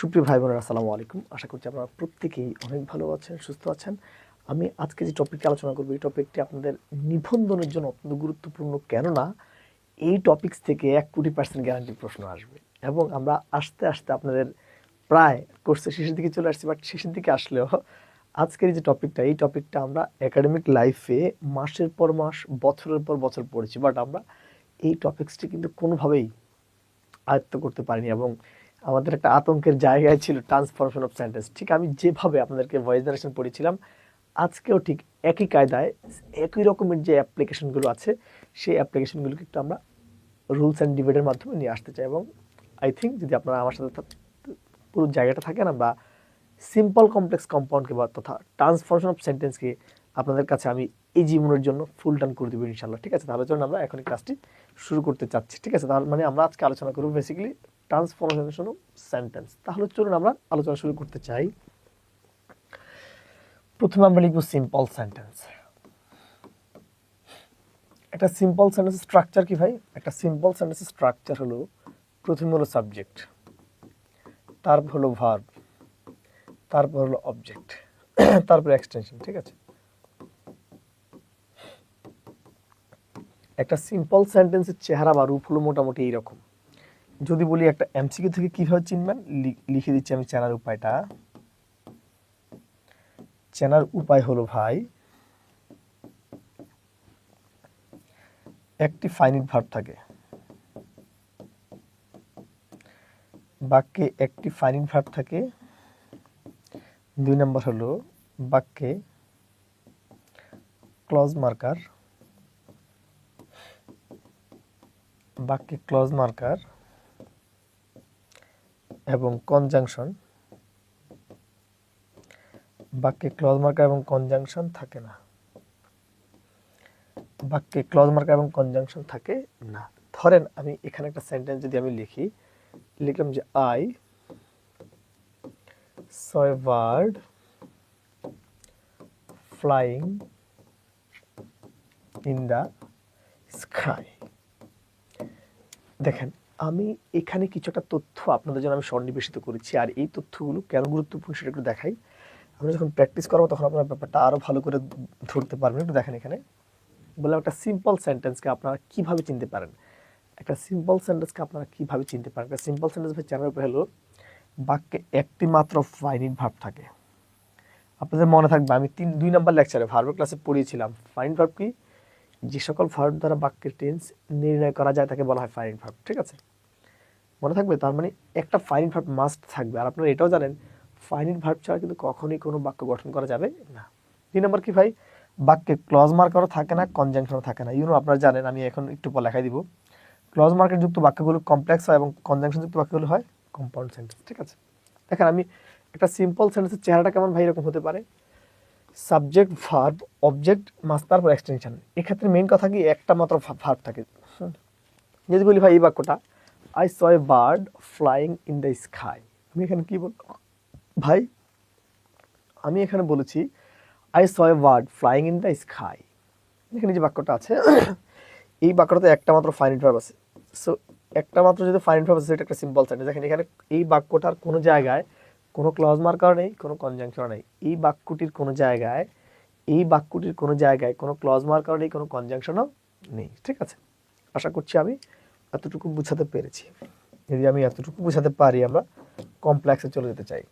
সুপ্রিয় ভাই বোনেরা, আসসালামু আলাইকুম। আশা করছি আপনারা প্রত্যেকেই অনেক ভালো আছেন, সুস্থ আছেন। আমি আজকে যে টপিকটি আলোচনা করব, এই টপিকটি আপনাদের নিবন্ধনের জন্য অত্যন্ত গুরুত্বপূর্ণ। কেননা এই টপিকস থেকে 1,000,000% গ্যারান্টি প্রশ্ন আসবে এবং আমরা আস্তে আস্তে আপনাদের প্রায় কোর্সের শেষের দিকে চলে আসছি। বাট শেষের দিকে আসলেও আজকের এই যে টপিকটা, এই টপিকটা আমরা একাডেমিক লাইফে মাসের পর মাস, বছরের পর বছর পড়েছি, বাট আমরা এই টপিক্সটি কিন্তু কোনোভাবেই আয়ত্ত করতে পারিনি এবং আমাদের একটা আতঙ্কের জায়গায় ছিল ট্রান্সফরমেশন অফ সেন্টেন্স। ঠিক আমি যেভাবে আপনাদেরকে ভয়েস জেনারেশন পড়েছিলাম, আজকেও ঠিক একই কায়দায় একই রকমের যে অ্যাপ্লিকেশনগুলো আছে, সেই অ্যাপ্লিকেশনগুলোকে একটু আমরা রুলস অ্যান্ড ডিবেটের মাধ্যমে নিয়ে আসতে চাই। এবং আই থিঙ্ক যদি আপনারা আমার সাথে পুরো জায়গাটা থাকেন, আমরা সিম্পল কমপ্লেক্স কম্পাউন্ডকে বা তথা ট্রান্সফরমেশন অফ সেন্টেন্সকে আপনাদের কাছে আমি এই জীবনের জন্য ফুল টান করে দেবো ইনশাল্লাহ। ঠিক আছে, তাহলে চলুন আমরা এখন ক্লাসটি শুরু করতে চাচ্ছি। ঠিক আছে, তাহলে মানে আমরা আজকে আলোচনা করবো বেসিক্যালি ট্রান্সফরমেশন অফ সেন্টেন্স। তাহলে চলুন আমরা আলোচনা শুরু করতে চাই। প্রথমে আমরা লিখবো সিম্পল সেন্টেন্স। একটা সিম্পল সেন্টেন্সের স্ট্রাকচার কি ভাই? একটা সিম্পল সেন্টেন্সের স্ট্রাকচার হলো, প্রথমে হলো সাবজেক্ট, তারপর হলো ভার্ব, তারপর হলো অবজেক্ট, তারপর এক্সটেনশন। ঠিক আছে, একটা সিম্পল সেন্টেন্সের চেহারা বা রূপ হলো মোটামুটি এইরকম। যদি বলি একটা এমসিকিউ থেকে কিভাবে চিনবেন, লিখে দিচ্ছি আমি চেনার উপায়টা। চেনার উপায় হলো ভাই, একটি ফাইনিট ভার্ব থাকে, বাক্যে একটি ফাইনিট ভার্ব থাকে। 2 নম্বর হলো বাক্যে ক্লজ মার্কার, বাক্যে ক্লজ মার্কার এবং কনজাংশন। বাক্যে ক্লজ মার্কার এবং কনজাংশন থাকে না, বাক্যে ক্লজ মার্কার এবং কনজাংশন থাকে না। ধরেন আমি এখানে একটা সেন্টেন্স যদি আমি লিখলাম যে I saw a bird flying in the sky. দেখেন, আমি এখানে কিছু একটা তথ্য আপনাদের জন্য আমি সন্নিবেশিত করেছি, আর এই তথ্যগুলো কেন গুরুত্বপূর্ণ সেটা একটু দেখাই। আমরা যখন প্র্যাকটিস করবো তখন আপনার ব্যাপারটা আরো ভালো করে ধরতে পারবেন। একটু দেখেন, এখানে বললাম একটা সিম্পল সেন্টেন্সকে আপনারা কিভাবে চিনতে পারেন। একটা সিম্পল সেন্টেন্সকে আপনারা কিভাবে চিনতে পারেন? একটা সিম্পল সেন্টেন্স চেনার উপায় হলো, বাক্যে একটি মাত্র ফাইনিট ভার্ব থাকে। আপনাদের মনে থাকবে আমি 2 নম্বর লেকচারে ভার্বের ক্লাসে পড়িয়েছিলাম ফাইনিট ভার্ব কি, যে সকল ভার্ব দ্বারা বাক্যের টেন্স নির্ণয় করা যায় তাকে বলা হয় ফাইনিট ভার্ব। ঠিক আছে, মনে থাকবে। তার মানে একটা ফাইনিট ভার্ব মাস্ট থাকবে। আর আপনারা এটাও জানেন, ফাইনিট ভার্ব ছাড়া কিন্তু কখনোই কোনো বাক্য গঠন করা যাবে না। 2 নম্বর কি ভাই, বাক্যে ক্লজ মার্কারও থাকে না, কনজাংশনও থাকে না। আপনারা জানেন, আমি এখন একটু পর লেখাই দিব। ক্লজ মার্কার যুক্ত বাক্যগুলো কমপ্লেক্স হয় এবং কনজাংশন যুক্ত বাক্যগুলো হয় কম্পাউন্ড সেন্টেন্স। ঠিক আছে, দেখেন আমি একটা সিম্পল সেন্টেন্সের চেহারাটা কেমন ভাই এরকম হতে পারে, সাবজেক্ট ভার্ব অবজেক্ট মাস তারপর এক্সটেনশন। এক্ষেত্রে মেইন কথা কি, একটা মাত্র ভার্ব থাকে। যদি বলি ভাই এই বাক্যটা, I saw a bird flying in the sky, আমি এখানে কি বল ভাই, আমি এখানে বলেছি I saw a bird flying in the sky. এখানে যে বাক্যটা আছে, এই বাক্যটাতে একটা মাত্র ফাইনিট ভার্ব আছে। সো একটা মাত্র যদি ফাইনিট ভার্ব আছে, সেটা একটা সিম্পল সেন্টেন্স। দেখেন এখানে এই বাক্যটার কোনো জায়গায় কোনো ক্লজ মার্কার নেই, কোনো কনজাংশন নেই। এই বাক্যটির কোনো জায়গায়, এই বাক্যটির কোনো জায়গায় কোনো ক্লজ মার্কার নেই, কোনো কনজাংশনও নেই। ঠিক আছে, আশা করছি আমি এতটুকু বুঝাতে পেরেছি। যদি আমি এতটুকু বুঝাতে পারি, আমরা কমপ্লেক্সে চলে যেতে চাই।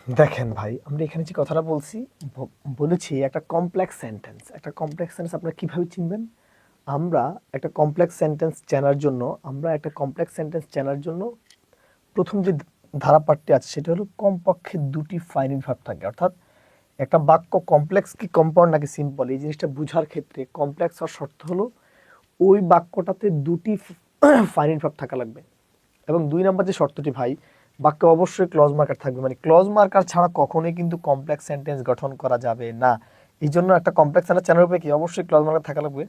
দেখেন ভাই, আমরা এখানে যে কথাটা বলেছি একটা কমপ্লেক্স সেন্টেন্স। একটা কমপ্লেক্স সেন্টেন্স আপনারা কিভাবে চিনবেন? আমরা একটা কমপ্লেক্স সেন্টেন্স চেনার জন্য প্রথম যে ধারাপাঠটি আছে সেটা হলো কমপক্ষে দুটি ফাইনাইট ভার্ব থাকে। অর্থাৎ একটা বাক্য কমপ্লেক্স কি কম্পাউন্ড নাকি সিম্পল, এই জিনিসটা বোঝার ক্ষেত্রে কমপ্লেক্স হওয়ার শর্ত হলো ওই বাক্যটাতে দুটি ফাইনাইট ভার্ব থাকা লাগবে। এবং 2 নম্বর যে শর্তটি ভাই, বাক্যে অবশ্যই ক্লজ মার্কার থাকবে। মানে ক্লজ মার্কার ছাড়া কখনোই কিন্তু কমপ্লেক্স সেন্টেন্স গঠন করা যাবে না। এই জন্য একটা কমপ্লেক্স সেন্টেন্স চ্যানেল উপরে কি অবশ্যই ক্লজ মার্কার থাকা লাগবে।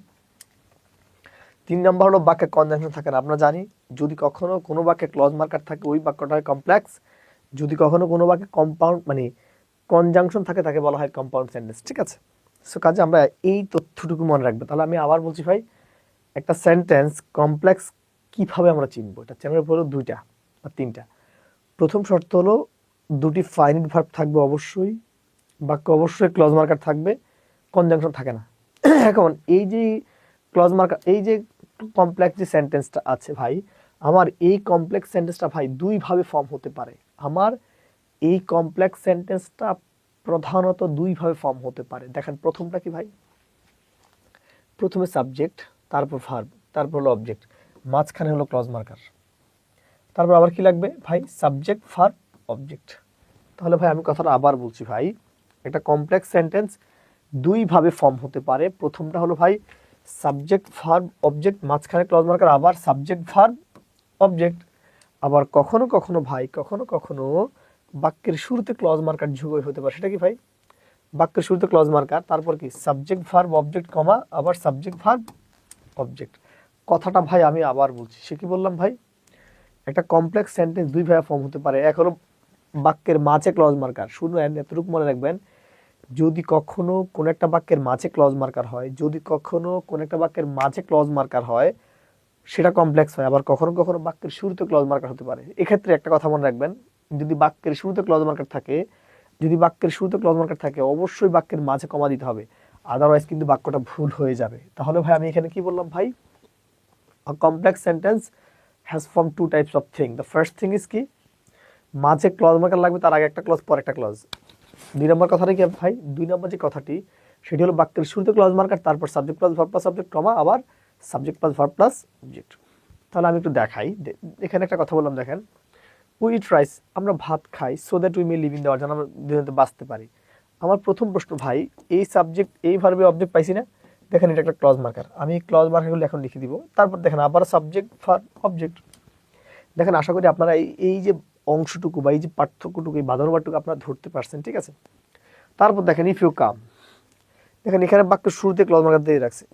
3 নম্বর হলো বাক্যে কনজাংশন থাকে না। আমরা জানি যদি কখনো কোনো বাক্যে ক্লজ মার্কার থাকে ওই বাক্যটা হয় কমপ্লেক্স। যদি কখনো কোনো বাক্যে কম্পাউন্ড মানে কনজাংশন থাকে তাকে বলা হয় কম্পাউন্ড সেন্টেন্স। ঠিক আছে? সো কাজে আমরা এই তথ্যটুকু মনে রাখবো। তাহলে আমি আবার বলছি ভাই, একটা সেন্টেন্স কমপ্লেক্স কিভাবে আমরা চিনবো? এটা চ্যানেলের উপর 2টা বা 3টা। প্রথম শর্ত হলো দুটি ফাইনাইট ভার্ব থাকবে অবশ্যই, বাক্য অবশ্যই ক্লজ মার্কার থাকবে, কনজাংশন থাকে না। এখন এই যে ক্লজ মার্কার, এই যে কমপ্লেক্স যে সেন্টেন্সটা আছে ভাই, আমার এই কমপ্লেক্স সেন্টেন্সটা ভাই দুইভাবে ফর্ম হতে পারে। আমার এই কমপ্লেক্স সেন্টেন্সটা প্রধানত দুইভাবে ফর্ম হতে পারে। দেখেন প্রথমটা কি ভাই, প্রথমে সাবজেক্ট, তারপর ভার্ব, তারপর হলো অবজেক্ট, মাঝখানে হলো ক্লজ মার্কার। তারপর আবার কি লাগবে ভাই, সাবজেক্ট ভার্ব অবজেক্ট। তাহলে ভাই আমি কথাটা আবার বলছি ভাই, একটা কমপ্লেক্স সেন্টেন্স দুইভাবে ফর্ম হতে পারে। প্রথমটা হলো ভাই সাবজেক্ট ভার্ব অবজেক্ট, মাঝখানে ক্লজ মার্কার, আবার সাবজেক্ট ভার্ব অবজেক্ট। আবার কখনো কখনো ভাই, কখনো কখনো বাক্যের শুরুতে ক্লজ মার্কার যোগ হতে পারে। সেটা কি ভাই, বাক্যের শুরুতে ক্লজ মার্কার, তারপর কি সাবজেক্ট ভার্ব অবজেক্ট কমা আবার সাবজেক্ট ভার্ব অবজেক্ট। কথাটা ভাই আমি আবার বলছি, সে কি বললাম ভাই, একটা কমপ্লেক্স সেন্টেন্স দুইভাবে ফর্ম হতে পারে। এক হলো বাক্যের মাঝে ক্লজ মার্কার। শুনুন, এতটুকু মনে রাখবেন, যদি কখনো কোনো একটা বাক্যের মাঝে ক্লজ মার্কার হয়, যদি কখনো কোনো একটা বাক্যের মাঝে ক্লজ মার্কার হয় সেটা কমপ্লেক্স হয়। আবার কখনো কখনো বাক্যের শুরুতে ক্লজ মার্কার হতে পারে। এক্ষেত্রে একটা কথা মনে রাখবেন, যদি বাক্যের শুরুতে ক্লজ মার্কার থাকে, যদি বাক্যের শুরুতে ক্লজ মার্কার থাকে অবশ্যই বাক্যের মাঝে কমা দিতে হবে, আদারওয়াইজ কিন্তু বাক্যটা ভুল হয়ে যাবে। তাহলে ভাই আমি এখানে কি বললাম ভাই, a complex sentence has formed two types of thing. The first thing is কি, মাঝে ক্লজ মার্কার লাগবে, তার আগে একটা ক্লজ পর একটা ক্লজ। 2 নম্বর কথাটা কি ভাই, 2 নম্বর যে কথাটি সেটি হলো বাক্যের শুরুতে ক্লজ মার্কার, তারপর subject plus verb plus subject comma আবার subject plus verb plus object. তাহলে আমি একটু দেখাই, এখানে একটা কথা বললাম দেখেন, উই ইট রাইস, আমরা ভাত খাই, so that we may live in দেওয়ার যেন আমরা দুনিয়াতে বাঁচতে পারি। আমার প্রথম প্রশ্ন ভাই, এই সাবজেক্ট এই ভার্বে অবজেক্ট পাইছি না? দেখেন এটা একটা ক্লজ মার্কার, আমি ক্লজ মার্কারগুলো এখন লিখে দিব। তারপর দেখেন আবার সাবজেক্ট ভার্ব অবজেক্ট। দেখেন আশা করি আপনারা এই যে অংশটুকু বা এই যে পার্থক্যটুকু, এই বাঁধানোবারটুকু আপনারা ধরতে পারছেন। ঠিক আছে? তারপর দেখেন ইফ ইউ কাম, দেখেন এখানে বাক্যের শুরুতে ক্লজ মার্কার দিয়ে রাখছে,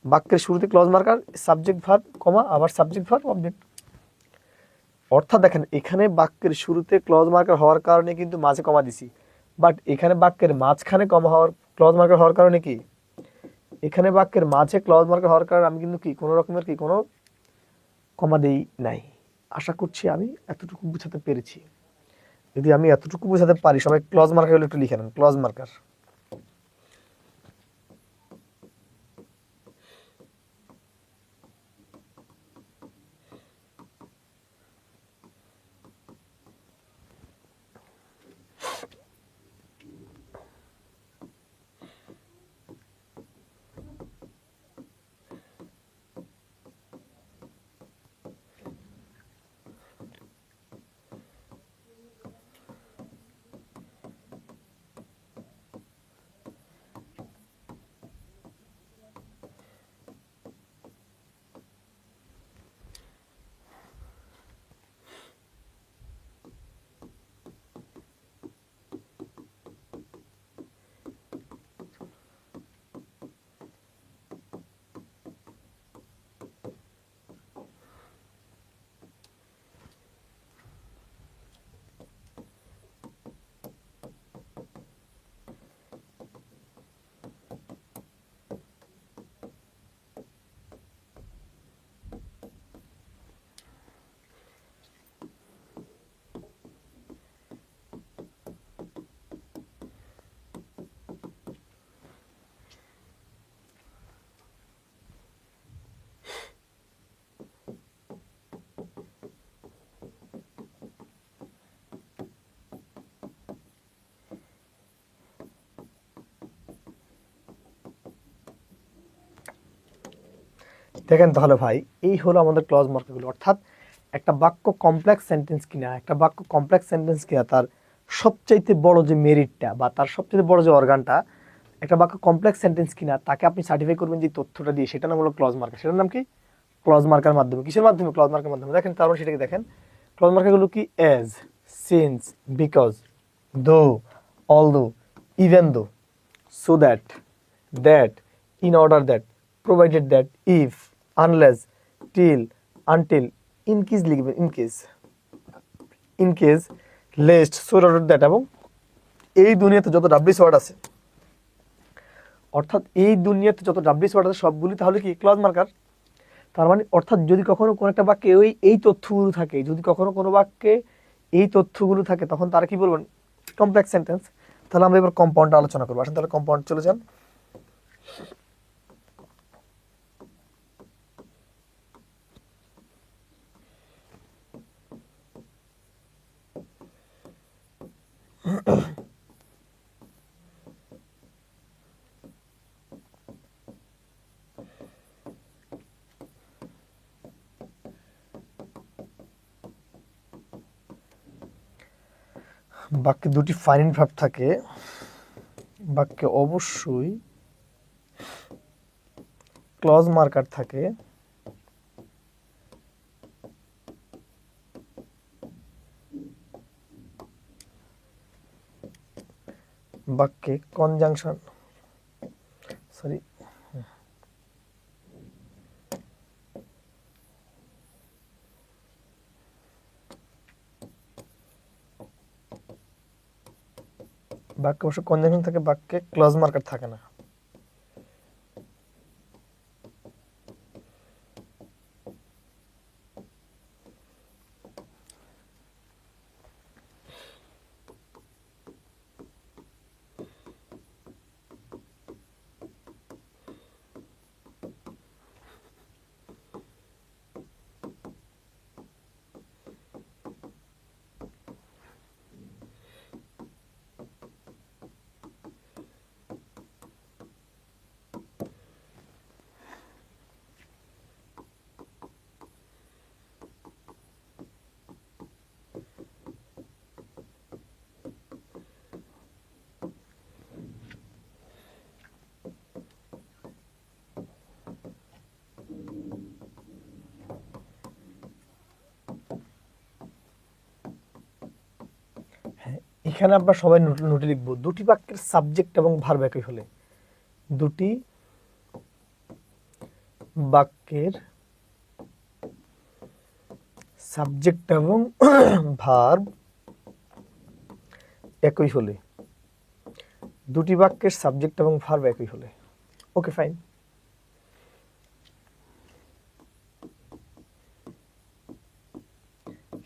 বাক্যের শুরুতে ক্লজ মার্কার, সাবজেক্ট ভার্ব কমা আবার সাবজেক্ট ভার্ব অবজেক্ট। অর্থাৎ দেখেন এখানে বাক্যের শুরুতে ক্লজ মার্কার হওয়ার কারণে কিন্তু মাঝে কমা দিছি, বাট এখানে বাক্যের মাঝখানে কমা হওয়ার ক্লজ মার্কার হওয়ার কারণে কি, এখানে বাক্যের মাঝে ক্লজ মার্কার হওয়ার কারণে আমি কিন্তু কি কোনো রকমের কি কোনো কমা দেই নাই। আশা করছি আমি এতটুকু বোঝাতে পেরেছি। যদি আমি এতটুকু বোঝাতে পারি, সবাই ক্লজ মার্কার হলে একটু লিখে নেন, ক্লজ মার্কার। দেখেন তাহলে ভাই, এই হলো আমাদের ক্লজ মার্কারগুলো। অর্থাৎ একটা বাক্য কমপ্লেক্স সেন্টেন্স কিনা, একটা বাক্য কমপ্লেক্স সেন্টেন্স কিনা, তার সবচাইতে বড় যে মেরিটটা বা তার সবচেয়ে বড় যে অর্গানটা, একটা বাক্য কমপ্লেক্স সেন্টেন্স কিনা তাকে আপনি সার্টিফাই করবেন যে তথ্যটা দিয়ে, সেটা নাম হলো ক্লজ মার্কার। সেটার নাম কি? ক্লজ মার্কার মাধ্যমে। কিসের মাধ্যমে? ক্লজ মার্কার মাধ্যমে। দেখেন কারণ সেটাকে দেখেন, ক্লজ মার্কারগুলো কি? এজ, সিন্স, বিকজ, দো, although, even though, so that, in order that, provided that, if, unless, till, until, in case লিখবেন, in case, lest, so ordered that, এবং এই দুনিয়াতে যত ডাব্লিউএস ওয়ার্ড আছে, অর্থাৎ এই দুনিয়াতে যত ডাব্লিউএস ওয়ার্ড আছে সবগুলি তাহলে কি ক্লজ মার্কার। তার মানে অর্থাৎ যদি কখনো কোনো একটা বাক্যে এই তথ্যগুলো থাকে, যদি কখনো কোনো বাক্যে এই তথ্যগুলো থাকে, তখন তারা কি বলবেন? Complex sentence. তাহলে আমরা এবার কম্পাউন্ড আলোচনা করবো। আসেন তাহলে কম্পাউন্ড চলে যান। বাক্যে দুটি ফাইনাইট ভার্ব থাকে, বাক্যে অবশ্যই ক্লজ মার্কার থাকে, বাক্যে কনজাংশন, সরি, বাক্যে অবশ্য কনজাংশন থাকে, বাক্যে ক্লজ মার্কার থাকে না। এখানে আমরা সবাই নোটে লিখবো, দুটি বাক্যের সাবজেক্ট এবং ভার্ব একই হলে, দুটি বাক্যের সাবজেক্ট এবং ভার্ব একই হলে, দুটি বাক্যের সাবজেক্ট এবং ভার্ব একই হলে, okay fine.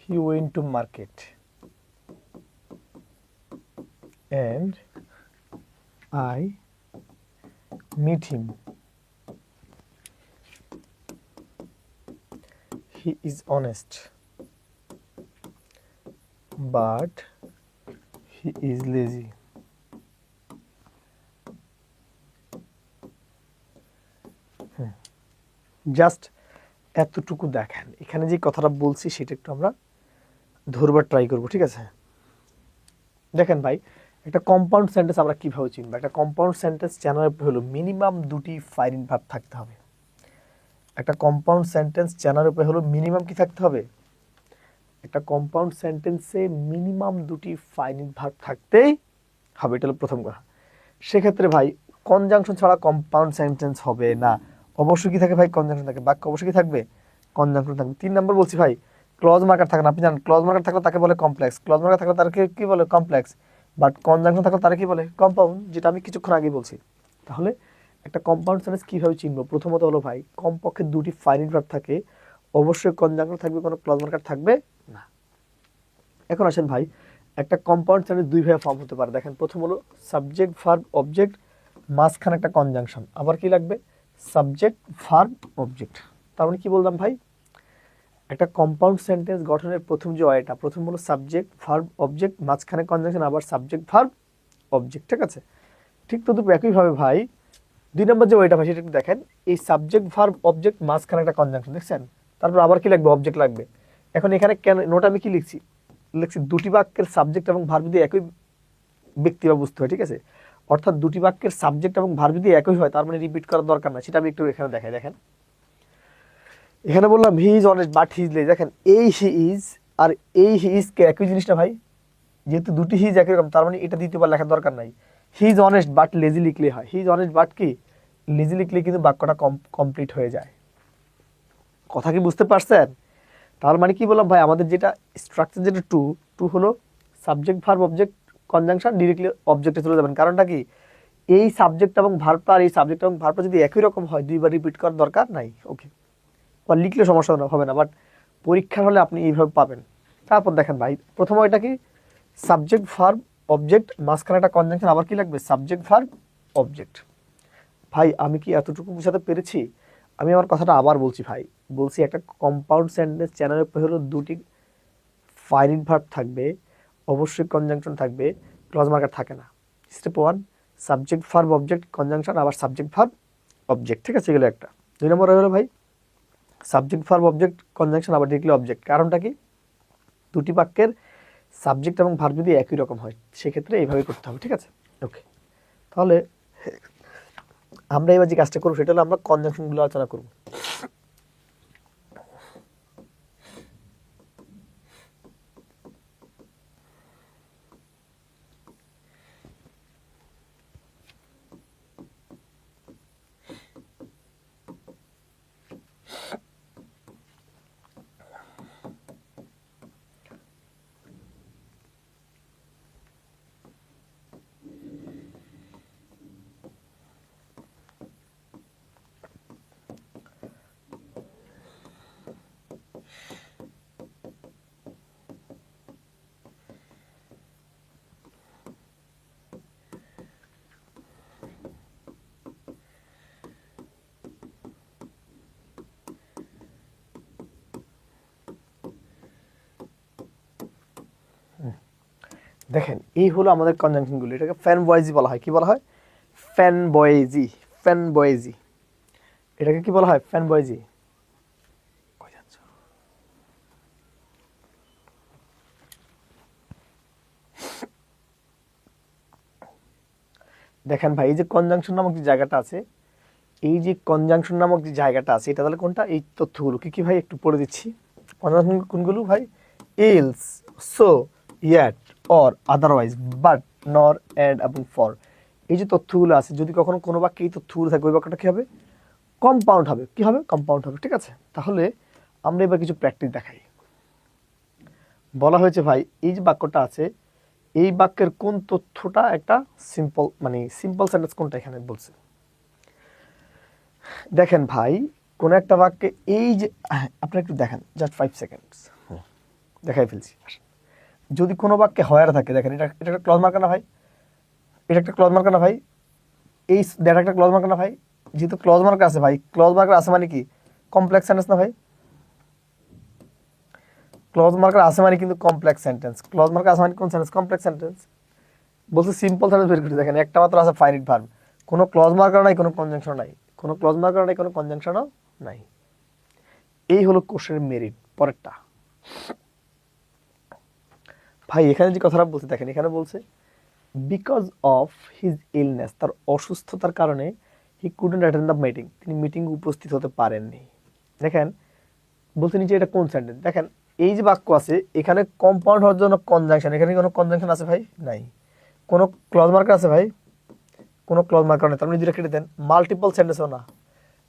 He went to market and I meet him. He is honest, but he is lazy. Just এতটুকু দেখেন, এখানে যে কথাটা বলছি সেটা একটু আমরা ধরবার ট্রাই করবো, ঠিক আছে? দেখেন ভাই, একটা কম্পাউন্ড সেন্টেন্স আমরা কিভাবে চিনবো? একটা কম্পাউন্ড সেন্টেন্স চেনার উপর হলো মিনিমাম দুটি ফাইনাইট ভার্ব থাকতে হবে। একটা কম্পাউন্ড সেন্টেন্স চেনার উপর হলো মিনিমাম কি থাকতে হবে? একটা কম্পাউন্ড সেন্টেন্সে মিনিমাম দুটি ফাইনাইট ভার্ব থাকতেই হবে, এটা হলো প্রথম কথা। সেক্ষেত্রে ভাই কনজাংশন ছাড়া কম্পাউন্ড সেন্টেন্স হবে না। অবশ্যই কি থাকে ভাই? কনজাংশন থাকে। বাক্য অবশ্যই কি থাকবে? কনজাংশন থাকবে। 3 নম্বর বলছি ভাই, ক্লজ মার্কার থাকে না। আপনি জানেন ক্লজ মার্কার থাকলে তাকে বলে কমপ্লেক্স, ক্লজ মার্কার থাকলে তাকে কি বলে? কমপ্লেক্স। বাট কনজাংশন থাকলে তারা কি বলে? কম্পাউন্ড, যেটা আমি কিছুক্ষণ আগে বলছি। তাহলে একটা কম্পাউন্ড সেন্টেন্স কিভাবে চিনবো? প্রথমত হলো ভাই, কমপক্ষে দুটি ফাইনাইট ভার্ব থাকে, অবশ্যই কনজাংশন থাকবে, কোনো ক্লজ মার্কার থাকবে না। এখন আসেন ভাই, একটা কম্পাউন্ড সেন্টেন্স দুই ভাবে ফর্ম হতে পারে। দেখেন, প্রথম হলো সাবজেক্ট ভার্ব অবজেক্ট, মাঝখানে একটা কনজাংশন, আবার কি লাগবে? Subject verb object. তার মানে কি বললাম ভাই? একটা কম্পাউন্ড সেন্টেন্স গঠনের প্রথম যে ওয়েটা, প্রথম হলো সাবজেক্ট ভার্ব অবজেক্ট, মাঝখানে কনজাংশন, আবার সাবজেক্ট ভার্ব অবজেক্ট, ঠিক আছে? ঠিক তদ্রূপ একইভাবে ভাই 2 নম্বর যে ওইটা ভাই সেটা একটু দেখেন, এই সাবজেক্ট ভার্ব অবজেক্ট মাঝখানে একটা কনজাংশন দেখছেন, তারপর আবার কি লাগবে, অবজেক্ট লাগবে। এখন এখানে কেন নোট আমি কি লিখছি, দুটি বাক্যের সাবজেক্ট এবং ভার্ব যদি একই ব্যক্তি বা বস্তু হয়, ঠিক আছে, অর্থাৎ দুটি বাক্যের সাবজেক্ট এবং ভার্ব যদি একই হয়, তার মানে রিপিট করার দরকার না, সেটা আমি একটু এখানে দেখাই। দেখেন এখানে বললাম he is honest but he is lazy, দেখেন এই হি ইজ আর এই হি ইজ কে একই জিনিস না ভাই, যেহেতু দুটি হি ইজ একই রকম, তার মানে এটা দ্বিতীয়বার লেখার দরকার নাই। He is honest but lazy লিখলে হয়, হি ইজ অনেস্ট বাট কি লেজি লিখলে কিন্তু বাক্যটা কমপ্লিট হয়ে যায়। কথা কি বুঝতে পারছেন? তার মানে কি বললাম ভাই, আমাদের যেটা স্ট্রাকচার যেটা টু টু হলো subject verb object conjunction, directly অবজেক্টে চলে যাবেন। কারণটা কি, এই সাবজেক্ট এবং ভার্বটা আর এই সাবজেক্ট এবং ভার্বটা যদি একই রকম হয়, দুইবার রিপিট করার দরকার নাই। ওকে, বা লিখলে সমস্যা হবে না, বাট পরীক্ষার হলে আপনি এইভাবে পাবেন। তারপর দেখেন ভাই, প্রথম এটা কি সাবজেক্ট ভার্ব অবজেক্ট মাঝখানে একটা কনজাংশন, আবার কি লাগবে সাবজেক্ট ভার্ব অবজেক্ট। ভাই আমি কি এতটুকু বুঝাতে পেরেছি? আমি আমার কথাটা আবার বলছি ভাই, বলছি একটা কম্পাউন্ড সেন্টেন্স চ্যানেলের পরে হলো দুটি ফাইনাইট ভার্ব থাকবে, অবশ্যই কনজাংশন থাকবে, ক্লজ মার্কার থাকে না। Step 1 subject verb object conjunction, আবার সাবজেক্ট ভার্ব অবজেক্ট, ঠিক আছে, এগুলো একটা। 2 নম্বর হলো ভাই সাবজেক্ট ভার্ব অবজেক্ট কনজাংশন, আবার ডিরেক্টলি অবজেক্ট। কারণটা কি, দুটি বাক্যের সাবজেক্ট এবং ভার্ব যদি একই রকম হয়, সেক্ষেত্রে এইভাবে করতে হবে, ঠিক আছে। ওকে, তাহলে আমরা এবার যে কাজটা করবো সেটা হলো আমরা কনজাংশনগুলো আলোচনা করবো। দেখেন এই হলো আমাদের কনজাংশনগুলো, এটাকে ফ্যান বয়েজি বলা হয়। কি বলা হয়? ফ্যান বয়েজি, ফ্যান বয়েজি, এটাকে কি বলা হয়? ফ্যান বয়েজি। দেখেন ভাই, এই যে কনজাংশন নামক যে জায়গাটা আছে, এই যে কনজাংশন নামক যে জায়গাটা আছে, এটা তাহলে কোনটা? এই তথ্যগুলো কি কি ভাই একটু পড়ে দিচ্ছি। কনজাংশন কোনগুলো ভাই? Else, so, yet, or, otherwise, but, নর, অ্যান্ড এবং ফর। এই যে তথ্যগুলো আছে, যদি কখনো কোনো বাক্যে এই তথ্যগুলো থাকে, ওই বাক্যটা কি হবে? কম্পাউন্ড হবে। কি হবে? কম্পাউন্ড হবে, ঠিক আছে। তাহলে আমরা এবার কিছু প্র্যাকটিস দেখাই। বলা হয়েছে ভাই, এই যে বাক্যটা আছে, এই বাক্যের কোন তথ্যটা একটা সিম্পল, মানে সিম্পল সেন্টেন্স কোনটা এখানে বলছে। দেখেন ভাই, কোন একটা বাক্যে এই যে আপনি একটু দেখেন, জাস্ট 5 সেকেন্ডস দেখাই ফেলছি। যদি কোনো বাক্যে হয়ার থাকে, দেখেন এটা এটা একটা ক্লজ মার্কার না ভাই, এটা একটা ক্লজ মার্কার না ভাই, এই ডেটা একটা ক্লজ মার্কার না ভাই। যেহেতু ক্লজ মার্কার আছে ভাই, ক্লজ মার্কার আছে মানে কি কমপ্লেক্স সেন্টেন্স না ভাই? ক্লজ মার্কার আছে মানে কিন্তু কমপ্লেক্স সেন্টেন্স। ক্লজ মার্কার আছে মানে কোন সেন্টেন্স? Complex sentence. বলছে সিম্পল সেন্টেন্স বের করতে, দেখেন একটা মাত্র আছে ফাইনাইট ভার্ব, কোনো ক্লজ মার্কার নাই, কোনো কনজাংশন নাই, কোনো ক্লজ মার্কার নাই, কোনো কনজাংশনও নাই। এই হলো কোশ্চেনের মেরিট। পরেরটা ভাই, এখানে যে কথাটা বলছে, দেখেন এখানে বলছে বিকজ অফ হিজ ইলনেস, তার অসুস্থতার কারণে হি কুডন্ট অ্যাটেন্ড দ্য মিটিং, তিনি মিটিং উপস্থিত হতে পারেননি। দেখেন বলতে নিচে এটা কোন সেন্টেন্স, দেখেন এই যে বাক্য আছে এখানে কম্পাউন্ড হওয়ার জন্য কনজাংশন, এখানে কোনো কনজাংশন আছে ভাই? নাই। কোনো ক্লজ মার্কার আছে ভাই? কোনো ক্লজ মার্কার নেই, তার মানে দুইটা কেটে দেন। মাল্টিপল সেন্টেন্সও না,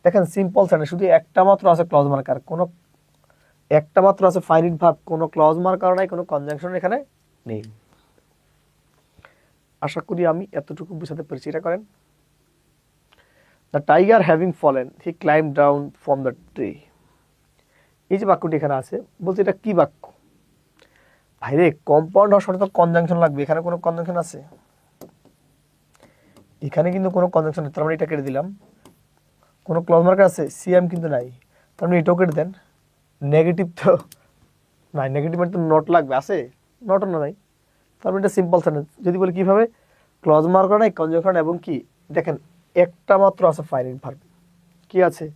দেখেন সিম্পল সেন্টেন্স, শুধু একটা মাত্র আছে ক্লজ মার্কার, কোনো একটা মাত্র আছে ফাইনাইট ভার্ব, কোনো ক্লজ মার্কার নাই, কোনো কনজাংশন এখানে নেই। আশা করি আমি এতটুকু বুঝাতে পেরেছি। এটা করেন, the tiger having fallen he climb down from the tree. এই যে বাক্যটি এখানে আছে, বলছে এটা কি বাক্য ভাইরে? কম্পাউন্ড হওয়ার সাথে তো কনজাংশন লাগবে, এখানে কোনো কনজাংশন আছে? এখানে কিন্তু কোনো কনজাংশন নেই, তার মানে এটা কেটে দিলাম। কোনো ক্লজ মার্কার আছে? সিএম কিন্তু নাই, তার মানে এটাও কেটে দেন। নেগেটিভ তো নাই, নেগেটিভ মানে তো নট লাগবে, আছে? নটও নাই, তার মানে এটা সিম্পল সেন্টেন্স। যদি বলি কিভাবে, ক্লজ মার্কার নাই, কনজাংশন এবং কি, দেখেন একটা মাত্র আছে ফাইনাইট ভার্ব। কি আছে?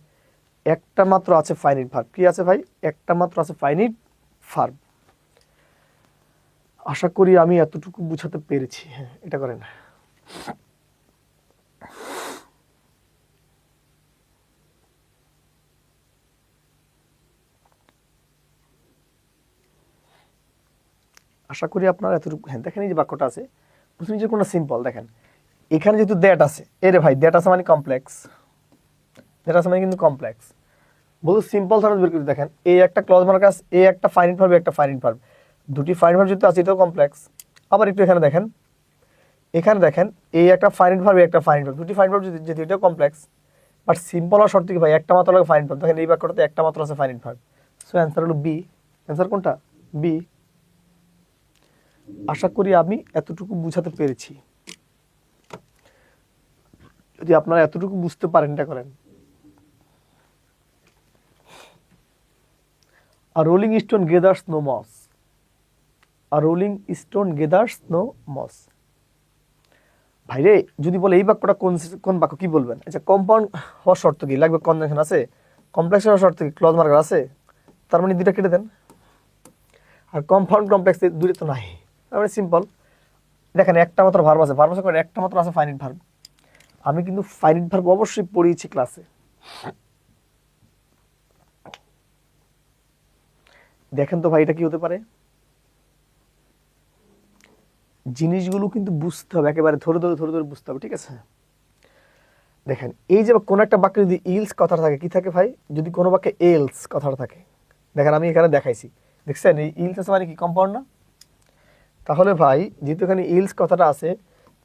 একটা মাত্র আছে ফাইনাইট ভার্ব। কি আছে ভাই? একটা মাত্র আছে ফাইনাইট ভার্ব। আশা করি আমি এতটুকু বুঝাতে পেরেছি। হ্যাঁ, এটা করেন। আশা করি আপনার এতটুকু। হ্যাঁ, দেখেন এই যে বাক্যটা আছে, বুঝছেন যে কোনটা সিম্পল। দেখেন এখানে যেহেতু দ্যাট আছে, এরে ভাই দ্যাট আছে মানে কমপ্লেক্স, দ্যাট আছে মানে কিন্তু কমপ্লেক্স। বলতো সিম্পল সার্ভিস বের করে দেখেন, এই একটা ক্লজ মার্ক আছে, এই একটা ফাইনাইট ভার্ব, একটা ফাইনাইট ভার্ব, দুটি ফাইনাইট ভার্ব যেহেতু আছে এটাও কমপ্লেক্স। আবার একটু এখানে দেখেন, এখানে দেখেন এই একটা ফাইনাইট ভার্ব, একটা ফাইনাইট ভার্ব, দুটি ফাইনাইট ভার্ব যেহেতু এটাও কমপ্লেক্স। বাট সিম্পল হওয়ার শর্ত কি ভাই? একটা মাত্র লাগে ফাইনাইট ভার্ব। দেখেন এই বাক্যটাতে একটা মাত্র আছে ফাইনাইট ভার্ব। সো অ্যান্সার হলো বি। অ্যান্সার কোনটা? বি। আশা করি আমি এতটুকু বুঝাতে পেরেছি। যদি আপনারা এতটুকু বুঝতে পারেন, এটা করেন। A rolling stone gathers no moss. A rolling stone gathers no moss. ভাইরে যদি বলে এই বাক্যটা কোন কোন বাক্য, কি বলবেন? আচ্ছা, কম্পাউন্ড হওয়ার শর্ত কি লাগবে? কনজাংশন আছে। কমপ্লেক্স হওয়ার শর্ত কি? ক্লজ মার্কার আছে। তার মানে দুইটা কেটে দেন। আর কম্পাউন্ড কমপ্লেক্স দুইটা তো নাই, তার মানে সিম্পল। দেখেন একটা মাত্র ভার্ব আছে, ভার্ব আছে কয়টা? একটা মাত্র আছে ফাইনাইট ভার্ব। আমি কিন্তু ফাইনাইট ভার্ব অবশ্যই পড়িয়েছি ক্লাসে। দেখেন তো ভাই এটা কি হতে পারে? জিনিসগুলো কিন্তু বুঝতে হবে, একেবারে ধরে ধরে ধরে ধরে বুঝতে হবে, ঠিক আছে? দেখেন এই যে কোন একটা বাক্যে যদি ইলস কথাটা থাকে, কি থাকে ভাই? যদি কোনো বাক্যে এলস কথাটা থাকে, দেখেন আমি এখানে দেখাইছি, দেখছেন এই ইলস আছে মানে কি? কম্পাউন্ড না? তাহলে ভাই যেহেতু এখানে ইলস কথাটা আছে,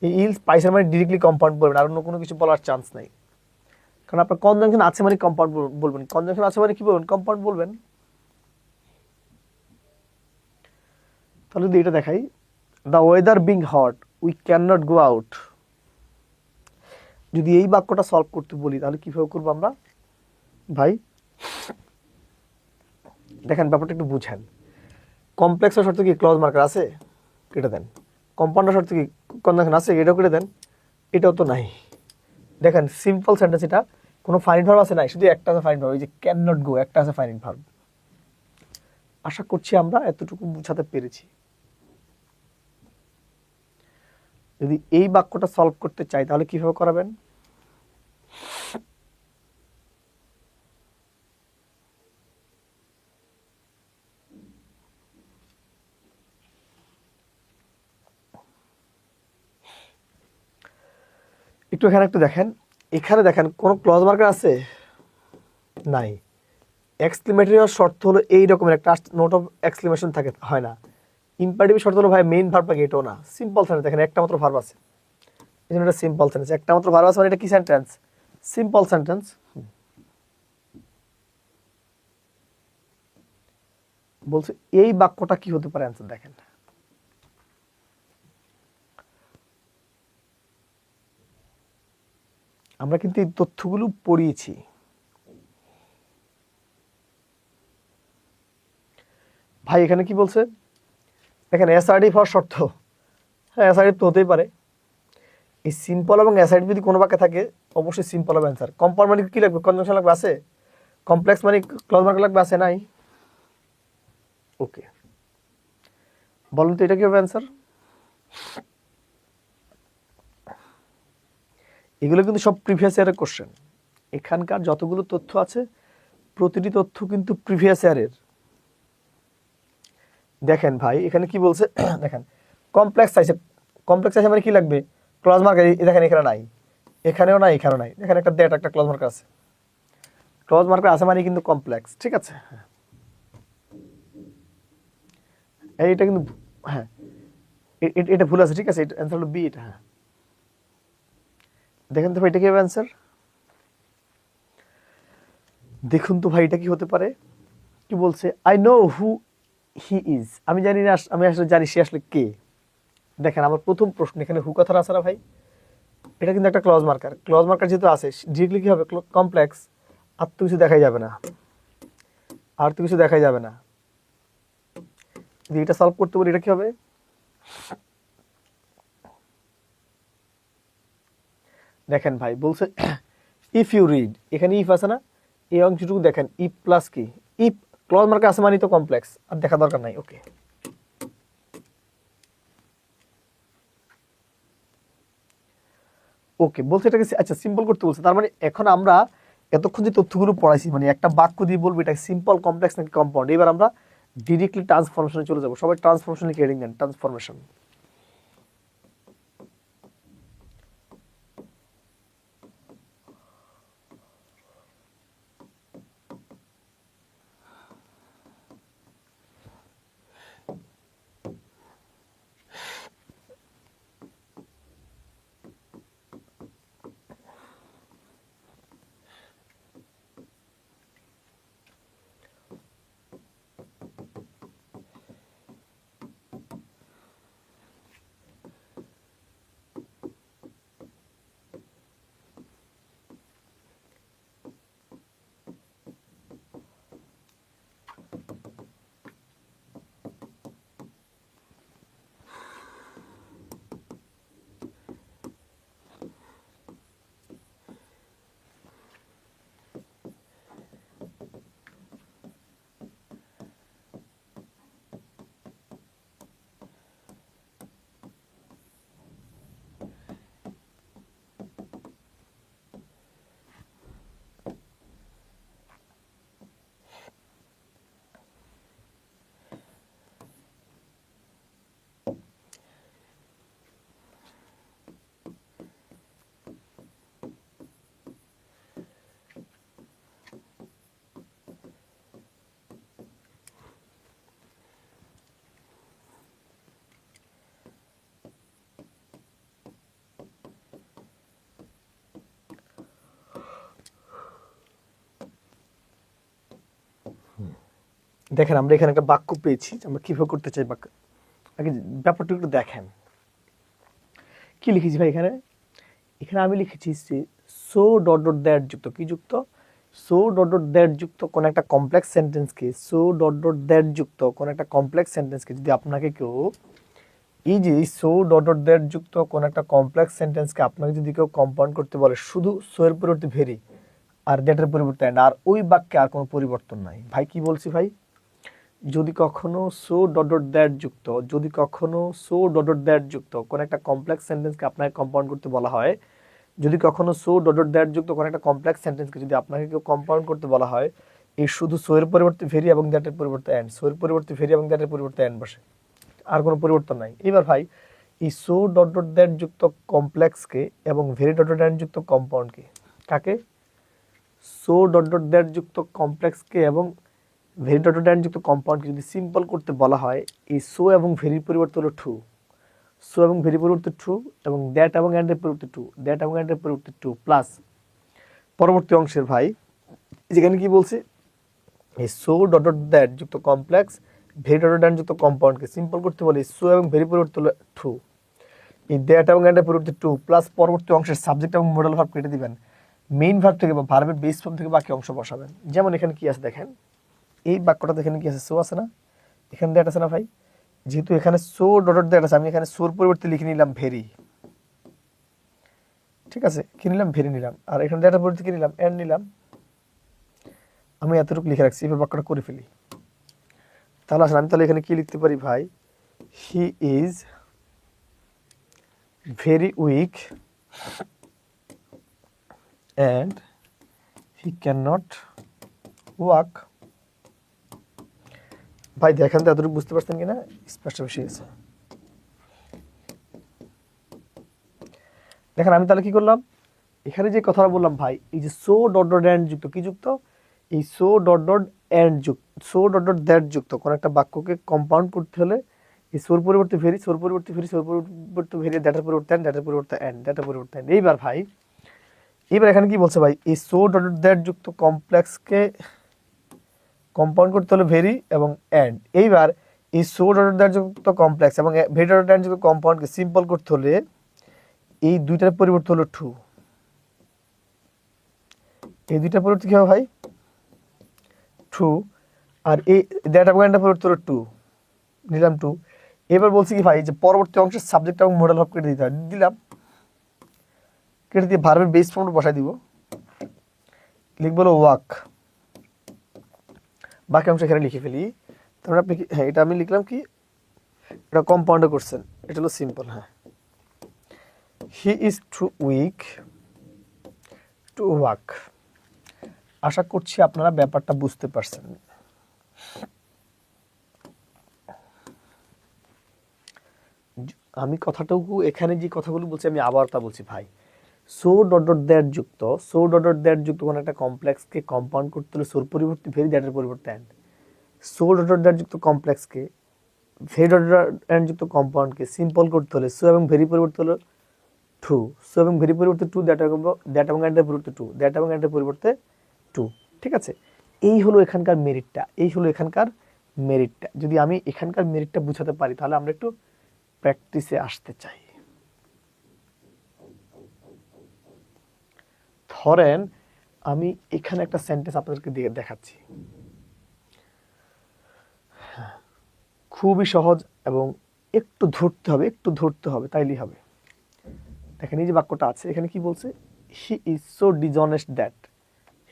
এই ইলস পাইসার মানে ডিরেক্টলি কম্পাউন্ড বলবেন, আর অন্য কোনো কিছু বলার চান্স নাই। কারণ আপনার কনজাংশন আছে মানে কম্পাউন্ড বলবেন, কনজাংশন আছে মানে কি বলবেন? কম্পাউন্ড বলবেন। তাহলে যদি এটা দেখাই, the weather being what we can not go out. যদি এই বাক্যটা সলভ করতে বলি তাহলে কিভাবে করবো আমরা ভাই? দেখেন ব্যাপারটা একটু বুঝেন। কমপ্লেক্সের শর্ত কি? ক্লজ মার্কার আছে, কেটে দেন। কম্পাউন্ডের শর্ত কি? কনজাংশন আছে, এটাও কেটে দেন। এটাও তো নাই। দেখেন সিম্পল সেন্টেন্স, এটা কোনো ফাইনাইট ভার্ব আছে নাই, শুধু একটা আছে ফাইনাইট ভার্ব, এই যে ক্যান নট গো, একটা আছে ফাইনাইট ভার্ব। আশা করছি আমরা এতটুকু বুঝাতে পেরেছি। যদি এই বাক্যটা সলভ করতে চাই তাহলে কিভাবে করাবেন? একটু এখানে একটু দেখেন, এখানে দেখেন কোন ক্লজ মার্কার আছে নাই। এক্সক্লেমেটরি শর্ত হলো এই রকমের একটা নোট অফ এক্সক্লেমেশন থাকে, হয় না। ইম্পারেটিভ শর্ত হলো ভাই মেইন ভার্ব লাগে, এটাও না। সিম্পল সেন্টেন্স, দেখেন একটা মাত্র ভার্ব আছে, এই জন্য এটা সিম্পল সেন্টেন্স। একটা মাত্র ভার্ব আছে মানে এটা কি সেন্টেন্স? Simple sentence. বলছে এই বাক্যটা কি হতে পারে? অ্যান্সার দেখেন। আমরা কিন্তু এই তথ্যগুলো পড়িয়েছি। ভাই এখানে কি বলছে? দেখেন অ্যাসার্টিভ হওয়ার শর্ত, হ্যাঁ অ্যাসার্টিভ তো হতেই পারে। এই সিম্পল এবং অ্যাসার্টিভ যদি কোনো বাক্যে থাকে অবশ্যই সিম্পল হবে অ্যান্সার। কম্পাউন্ড মানে কি লাগবে? কনজাংশন লাগবে, আছে। কমপ্লেক্স মানে ক্লজ মার্কার লাগবে, আছে নাই? ওকে, বলুন তো এটা কি হবে অ্যান্সার? এগুলো কিন্তু সব প্রিভিয়াস ইয়ারের কোশ্চেন। এখানকার যতগুলো তথ্য আছে প্রতিটি তথ্য কিন্তু প্রিভিয়াস ইয়ারের। দেখেন ভাই এখানে কি বলছে, দেখেন কমপ্লেক্স চাইছে, কমপ্লেক্স চাইছে মানে কি লাগবে? Clause marker. দেখেন এখানে নাই, এখানেও নাই, এখানেও নাই। দেখেন একটা দ্যাট, একটা ক্লজ মার্কার আছে। ক্লজ মার্কার আছে মানে কিন্তু কমপ্লেক্স, ঠিক আছে? এইটা কিন্তু হ্যাঁ, এটা ভুল আছে, ঠিক আছে? এটা অ্যান্সার হলো বি, এটা। হ্যাঁ দেখেন তো ভাই এটা কি হবে অ্যান্সার? দেখুন তো ভাই এটা কি হতে পারে? কি বলছে? I know who he is. আমি জানি না, আমি আসলে জানি সে আসলে কে। দেখেন আমার প্রথম প্রশ্ন, এখানে হু কথাটা আছে না ভাই, এটা কিন্তু একটা ক্লজ মার্কার। ক্লজ মার্কার যেহেতু আছে ডিরেক্টলি কি হবে? কমপ্লেক্স। আর তো কিছু দেখাই যাবে না, আর তো কিছু দেখাই যাবে না। যদি এটা সলভ করতে পারি এটা কি হবে? দেখেন ভাই বলছে ইফ ইউ রিড, এখানে ইফ আছে না, এই অংশটুকু দেখেন ইফ প্লাস কি, ইফ ক্লজ মার্কা আছে মানে তো কমপ্লেক্স, আর দেখা দরকার নাই। ওকে, ওকে বলছে এটাকে আচ্ছা সিম্পল করতে বলছে। তার মানে এখন আমরা এতক্ষণ যে তথ্যগুলো পড়াইছি, মানে একটা বাক্য দিয়ে বলবো এটা সিম্পল, কমপ্লেক্স নাকি কম্পাউন্ড, এবার আমরা ডিরেক্টলি ট্রান্সফরমেশনে চলে যাবো। সবাই ট্রান্সফরমেশন লিখে হেডিং দেন, ট্রান্সফরমেশন। দেখেন আমরা এখানে একটা বাক্য পেয়েছি, আমরা কিভাবে করতে চাই বাক্য, আগে ব্যাপারটা একটু দেখেন। কি লিখেছি ভাই এখানে, এখানে আমি লিখেছি যে সো ডট ডট দ্যাট যুক্ত কি যুক্ত, সো ডট ডট দ্যাট যুক্ত কোন একটা কমপ্লেক্স সেন্টেন্সকে, সো ডট ডট দ্যাট যুক্ত কোন একটা কমপ্লেক্স সেন্টেন্সকে যদি আপনাকে কেউ, এই যে সো ডট ডট দ্যাট যুক্ত কোন একটা কমপ্লেক্স সেন্টেন্সকে আপনাকে যদি কেউ কম্পাউন্ড করতে বলে, শুধু সো এর পরিবর্তে ভেরি আর দ্যাটের পরিবর্তে অ্যান্ড, আর ওই বাক্যে আর কোনো পরিবর্তন নাই। ভাই কি বলছি ভাই, যদি কখনো সো ডট ডট দ্যাট যুক্ত, যদি কখনো সো ডট ডট দ্যাট যুক্ত কোন একটা কমপ্লেক্স সেন্টেন্সকে আপনাকে কম্পাউন্ড করতে বলা হয়, যদি কখনো সো ডট ডট দ্যাট যুক্ত কোন একটা কমপ্লেক্স সেন্টেন্সকে যদি আপনাকে কেউ কম্পাউন্ড করতে বলা হয়, এই শুধু সো এর পরিবর্তে ভেরি এবং দ্যাটের পরিবর্তে অ্যান্ড, সো এর পরিবর্তে ভেরি এবং দ্যাটের পরিবর্তে অ্যান্ড বসে, আর কোনো পরিবর্তন নাই। এবার ভাই এই সো ডট ডট দ্যাট যুক্ত কমপ্লেক্সকে এবং ভেরি ডট ডট অ্যান্ড যুক্ত কম্পাউন্ডকে, কাকে, সো ডট ডট দ্যাট যুক্ত কমপ্লেক্সকে এবং ভেরি ডট ডট অ্যান্ড যুক্ত কম্পাউন্ডকে যদি সিম্পল করতে বলা হয়, এই সো এবং ভেরির পরিবর্তে হলো ট্রু, সো এবং ভেরি পরিবর্তে ট্রু, এবং দ্যাট এবং অ্যান্ডের পরিবর্তে ট্রু, দ্যাট এবং অ্যান্ডের পরিবর্তে ট্রু, প্লাস পরবর্তী অংশের ভাই যেখানে কি বলছে, এই সো ডট ডট দ্যাট যুক্ত complex very dot dot and যুক্ত কম্পাউন্ডকে সিম্পল করতে বলে সো এবং ভেরি পরিবর্তে হলো ট্রু, এই দ্যাট এবং অ্যান্ডের পরিবর্তে ট্রু, প্লাস পরবর্তী অংশের সাবজেক্ট এবং মডেল ভার্ব কেটে দিবেন, মেইন ভার্ব থেকে বা ভার্বের বেস ফর্ম থেকে বাকি অংশ বসাবেন। যেমন এখানে কি আছে দেখেন, এই বাক্যটা দেখেন কি আছে, সো আছে না, এখানে দ্যাট আছে না ভাই, যেহেতু এখানে সো ডট ডট দ্যাট আছে, আমি এখানে সোর পরিবর্তে লিখে নিলাম ভেরি, ঠিক আছে, কি নিলাম ভেরি নিলাম, আর এখানে দ্যাটের পরিবর্তে কি নিলাম এন্ড নিলাম, আমি এতটুকু লিখে রাখছি, এবার বাক্যটা করে ফেলি। তাহলে আসলে আমি তাহলে এখানে কি লিখতে পারি ভাই, he is very weak and he can not walk. ভাই দেখেন তো এতটুকু বুঝতে পারছেন কিনা, স্পষ্ট বেশি গেছে। দেখেন আমি তাহলে কি করলাম, এখানে যে কথাটা বললাম ভাই, এই যে সো ডট ডট অ্যান্ড যুক্ত কি যুক্ত, এই সো ডট ডট অ্যান্ড যুক্ত, সো ডট ডট দ্যাট যুক্ত কোন একটা বাক্যকে কম্পাউন্ড করতে হলে এই সোর পরিবর্তে ভেরি, সোর পরিবর্তে ভেরি, সোর পরিবর্তে ভেরি, দ্যাটের পরিবর্তে অ্যান্ড, দ্যাটের পরিবর্তে অ্যান্ড, দ্যাটের পরিবর্তে অ্যান্ড। এইবার ভাই এবার এখানে কি বলছে ভাই, এই সো ডট ডট দ্যাট যুক্ত কমপ্লেক্সকে কম্পাউন্ড করতে হলে ভেরি এবং অ্যান্ড, এইবার এই সো ডট ডট দ্যাট যুক্ত কমপ্লেক্স এবং ভেরি ডট ডট অ্যান্ড যুক্ত কম্পাউন্ডকে সিম্পল করতে হলে এই দুইটার পরিবর্তে হলো ট্রু, এই দুইটার পরিবর্তে কি হবে ভাই ট্রু, আর এই দ্যাট এবং অ্যান্ডের পরিবর্তে হলো টু, নিলাম টু। এবার বলছি কি ভাই যে পরবর্তী অংশের সাবজেক্ট এবং মডেল ভার্ব কেটে দিতে হয়, দিলাম, কেটে দিয়ে ভার্বের বেস ফর্মটা বসাই দিব, লিখবো হলো ওয়াক, বাকি অংশ এখানে লিখে ফেলি। তারপরে আপনি হ্যাঁ এটা আমি লিখলাম কি, এটা কম্পাউন্ডে করছেন, এটা হলো সিম্পল। হ্যাঁ, he is too weak to walk. আশা করছি আপনারা ব্যাপারটা বুঝতে পারছেন। আমি কথাটুকু এখানে যে কথাগুলো বলছি আমি আবার তা বলছি ভাই, সো ডট ডট দ্যাট যুক্ত, সো ডট ডট দ্যাট যুক্ত কোনো একটা কমপ্লেক্সকে কম্পাউন্ড করতে হলে সোর পরিবর্তে ভেরি, দ্যাটের পরিবর্তে and. So dot dot that যুক্ত কমপ্লেক্সকে ভেরি ডট ডট অ্যান্ড যুক্ত কম্পাউন্ডকে সিম্পল করতে হলে সো এবং ভেরি পরিবর্তে হলো টু, সো এবং ভেরি পরিবর্তে টু, দ্যাট এবং অ্যান্ডের পরিবর্তে টু, দ্যাট এবং অ্যান্ডের পরিবর্তে টু। ঠিক আছে, এই হলো এখানকার মেরিটটা, এই হলো এখানকার মেরিটটা। যদি আমি এখানকার মেরিটটা বুঝাতে পারি তাহলে আমরা একটু প্র্যাকটিসে আসতে চাই। ধরেন আমি এখানে একটা সেন্টেন্স আপনাদেরকে দেখাচ্ছি, খুবই সহজ এবং একটু ধরতে হবে তাইলেই হবে। দেখেন এই যে বাক্যটা আছে এখানে কি বলছে, he is so dishonest that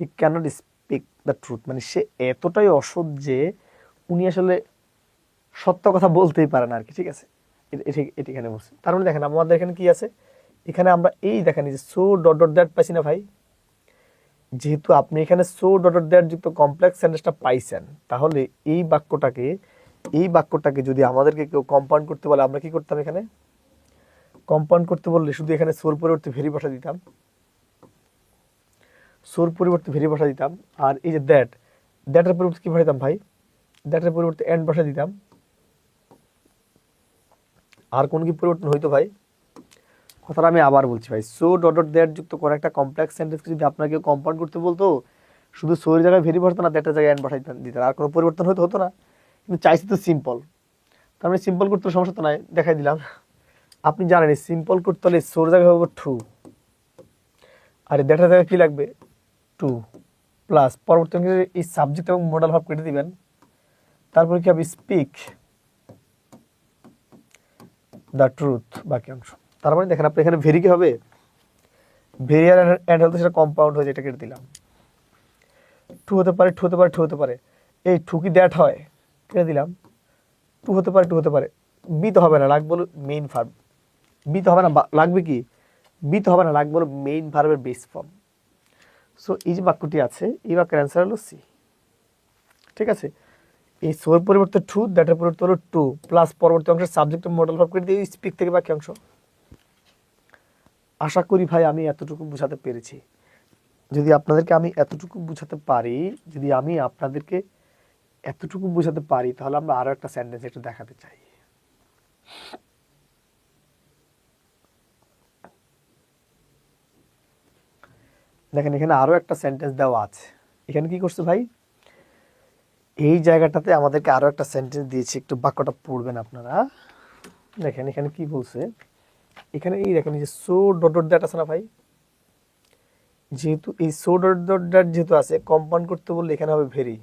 he cannot speak the truth, মানে সে এতটাই অসৎ যে উনি আসলে সত্য কথা বলতেই পারে না আর কি। ঠিক আছে, এটি এখানে বলছে। তার মানে দেখেন আমাদের এখানে কি আছে, এখানে আমরা এই দেখেন যে সো ডট ডট দ্যাট পাইছি না ভাই, যেহেতু আপনি এখানে সো ডট ডট দ্যাট যুক্ত কমপ্লেক্স সেন্টেন্সটা পাইছেন, তাহলে এই বাক্যটাকে যদি আমাদেরকে কেউ কম্পাউন্ড করতে বলে আমরা কি করতাম, এখানে কম্পাউন্ড করতে বললে শুধু এখানে সোর পরিবর্তে ভেরি বসা দিতাম, সোর পরিবর্তে ভেরি বসা দিতাম। আর এই যে দ্যাটের পরিবর্তে কি বসাইতাম ভাই, দ্যাটের পরিবর্তে এন্ড বসা দিতাম। আর কোন কি পরিবর্তন হইতো ভাই, কথাটা আমি আবার বলছি ভাই, সো ডট ডট দ্যাট যুক্ত কোনো একটা কমপ্লেক্স সেন্টেন্সকে যদি আপনাকে কম্পাউন্ড করতে বলতো, শুধু সোর জায়গায় ভেরি বসাতো না, দ্যাটের জায়গায় এন্ড বসাই দিতেন, আর কোনো পরিবর্তন হতো না। কিন্তু চাইছি তো সিম্পল, তার মানে সিম্পল করতে সমস্যা তো নাই, দেখাই দিলাম। আপনি জানেন সিম্পল করতে হলে সোর জায়গায় হবে টু, আর দ্যাটের জায়গায় কি লাগবে টু, প্লাস পরবর্তী এই সাবজেক্ট এবং মডাল ভাব কেটে দিবেন। তারপরে কি হবে, স্পিক দ্য ট্রুথ, বাকি অংশ। তার মানে দেখেন আপনি এখানে ভেরি কি হবে, ভেরি আর এন্ড হলে সেটা কম্পাউন্ড হয়ে যায়, এটা কেটে দিলাম। টু হতে পারে, এই টু কি দ্যাট হয়, কেটে দিলাম। টু হতে পারে, বি তো হবে না, লাগবে বলো মেইন ভার্ব, বি তো হবে না, লাগবে কি, বি তো হবে না, লাগবে বলো মেইন ভার্বের বেস ফর্ম। সো এই যে বাক্যটি আছে এই বাক্যের অ্যান্সার হলো সি। ঠিক আছে, এই সোর পরিবর্তে টু, দ্যাটের পরিবর্তে হলো টু, প্লাস পরবর্তী অংশের সাবজেক্ট মডেল ভার্ব করে দিয়ে স্পিক থেকে বাকি অংশ। আশা করি ভাই আমি এতটুকু বুঝাতে পেরেছি। যদি আপনাদেরকে আমি এতটুকু বুঝাতে পারি, তাহলে আমরা আরো একটা সেন্টেন্স একটু দেখাতে চাই। দেখেন এখানে আরো একটা সেন্টেন্স দেওয়া আছে, এখানে কি করছে ভাই, এই জায়গাটাতে আমাদেরকে আরো একটা সেন্টেন্স দিয়েছে, একটু বাক্যটা পড়বেন আপনারা। দেখেন এখানে কি বলছে, এখানে এই দেখেন যে সো ডট ডট দ্যাট আছে না ভাই, যেহেতু এই সো ডট ডট দ্যাট যেহেতু আছে, কম্পাউন্ড করতে বললে এখানে হবে ভেরি,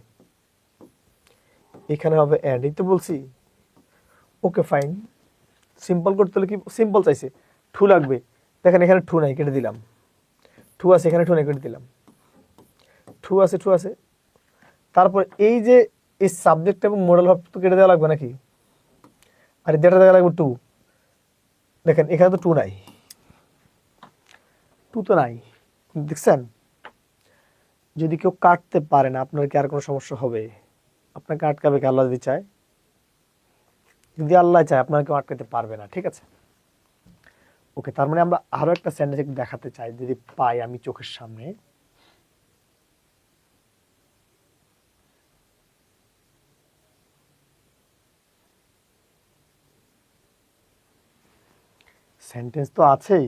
এখানে হবে এন্ড, এই তো বলছি। ওকে ফাইন, সিম্পল করতে হলে কি, সিম্পল চাইছে টু লাগবে, দেখেন এখানে টু নাই, কেটে দিলাম। টু আছে এখানে, টু নাই, কেটে দিলাম। টু আছে, তারপর এই যে এই সাবজেক্ট এবং মডেল ভাব তো কেটে দেওয়া লাগবে নাকি, আর ডেটা দেওয়া লাগবে টু। দেখেন এখানে তো টু নাই, টু তো নাই, দেখছেন। যদি কেউ কাটতে পারে না, আপনার কি আর কোনো সমস্যা হবে, আপনাকে আটকাবে কি আল্লাহ যদি চায়, যদি আল্লাহ চায় আপনার কেউ আটকাতে পারবে না। ঠিক আছে, ওকে, তার মানে আমরা আরো একটা সেন্টেন্স একটু দেখাতে চাই, যদি পাই আমি চোখের সামনে। সেন্টেন্স তো আছেই,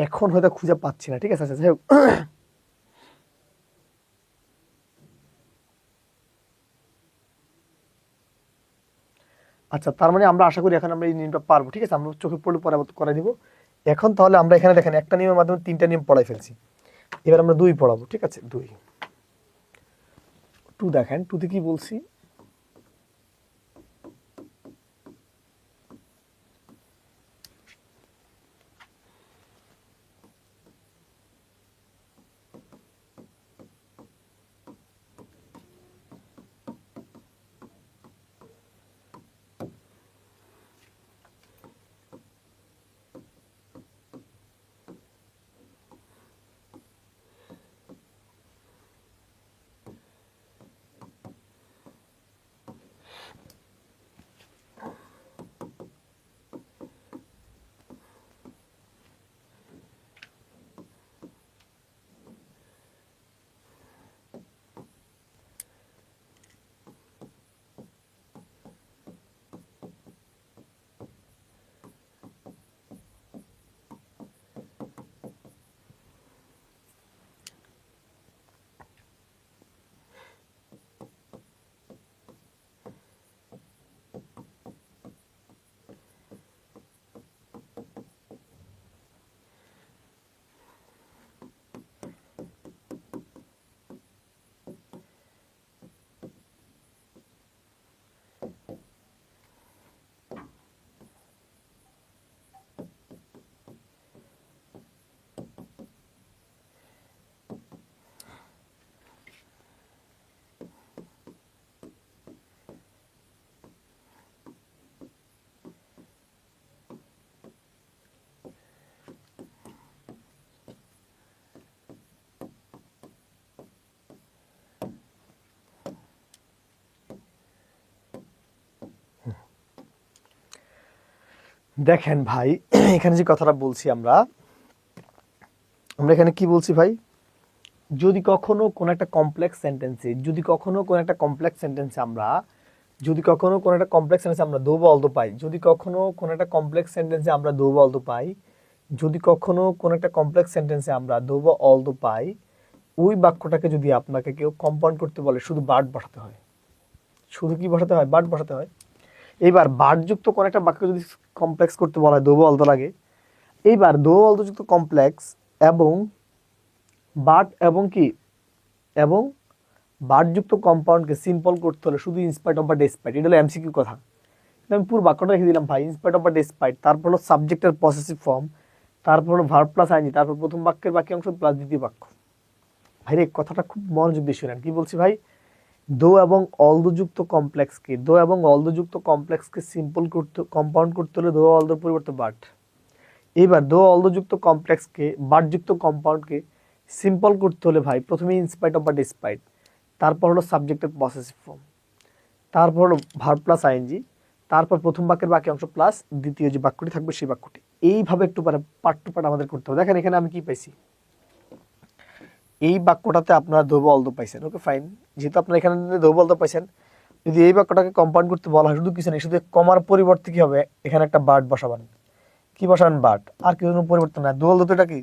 এখন হয়তো খুঁজে পাচ্ছি না। ঠিক আছে, আচ্ছা যাই হোক। আচ্ছা, তার মানে আমরা আশা করি এখন আমরা এই নিয়মটা পারবো। ঠিক আছে, আমরা চোখে পড়লে পরে আবার করে দিব। এখন তাহলে আমরা এখানে দেখেন একটা নিয়মের মাধ্যমে তিনটা নিয়ম পড়াই ফেলছি, এবার আমরা দুই পড়াবো। ঠিক আছে, দুই টু, দেখেন টুতে কি বলছি, দেখেন ভাই, এখানে যে কথাটা বলছি আমরা আমরা এখানে কি বলছি ভাই, যদি কখনো কোনো একটা কমপ্লেক্স সেন্টেন্সে আমরা দো বা অলদো পাই, যদি কখনো কোনো একটা কমপ্লেক্স সেন্টেন্সে আমরা দো বা অলদো পাই, ওই বাক্যটাকে যদি আপনাকে কেউ কম্পাউন্ড করতে বলে, শুধু বার্ড বসাতে হয়। শুধু কি বসাতে হয়? বার্ড বসাতে হয়। এইবার বার্ডযুক্ত কোনো একটা বাক্য যদি কমপ্লেক্স করতে বলা হয়, দো বা অলদো লাগে। এইবার দো অলদো যুক্ত কমপ্লেক্স এবং বার্ড এবং বার্ডযুক্ত কম্পাউন্ডকে সিম্পল করতে হলে শুধু ইনস্পাইট অফ বা ডেসপাইট, এটা হলো এমসিকিউ কথা। আমি পুরো বাক্যটা রেখে দিলাম ভাই, ইনস্পাইট অফ বা ডেসপাইট, তারপর হলো সাবজেক্টের পসেসিভ ফর্ম, তারপর হলো ভার্ব প্লাস আইএনজি, তারপর প্রথম বাক্যের বাকি অংশ প্লাস দ্বিতীয় বাক্য। ভাই রে, কথাটা খুব মনোযোগ দিয়ে শুনেন, কি বলছি ভাই। দো এবং অলদোযুক্ত কমপ্লেক্সকে সিম্পল করতে, কম্পাউন্ড করতে হলে দো অলদোর পরিবর্তে বার্ড। এবার দো অলদোযুক্ত কমপ্লেক্সকে, বার্ডযুক্ত কম্পাউন্ডকে সিম্পল করতে হলে ভাই প্রথমে ইনস্পাইট অফ বা ডেসপাইট, তারপর হলো সাবজেক্টের পসেসিভ ফর্ম, তারপর হলো ভার্ব প্লাস আইএনজি, তারপর প্রথম বাক্যের বাকি অংশ প্লাস দ্বিতীয় যে বাক্যটি থাকবে সেই বাক্যটি। এইভাবে একটু পার্ট টু পার্ট আমাদের করতে হবে। দেখেন এখানে আমি কি পাইছি, এই বাক্যটাতে আপনারা দো বা অলদো পাইছেন, ওকে ফাইন। যেহেতু আপনারা এখানে দো বা অলদো পাইছেন, যদি এই বাক্যটাকে কম্পাউন্ড করতে বলা হয়, শুধু কিছু নেই, শুধু কমার পরিবর্তে কি হবে, এখানে একটা বার্ড বসাবেন। কি বসাবেন? বার্ড। আর কিছু পরিবর্তন না। দো অলদো তো এটা কি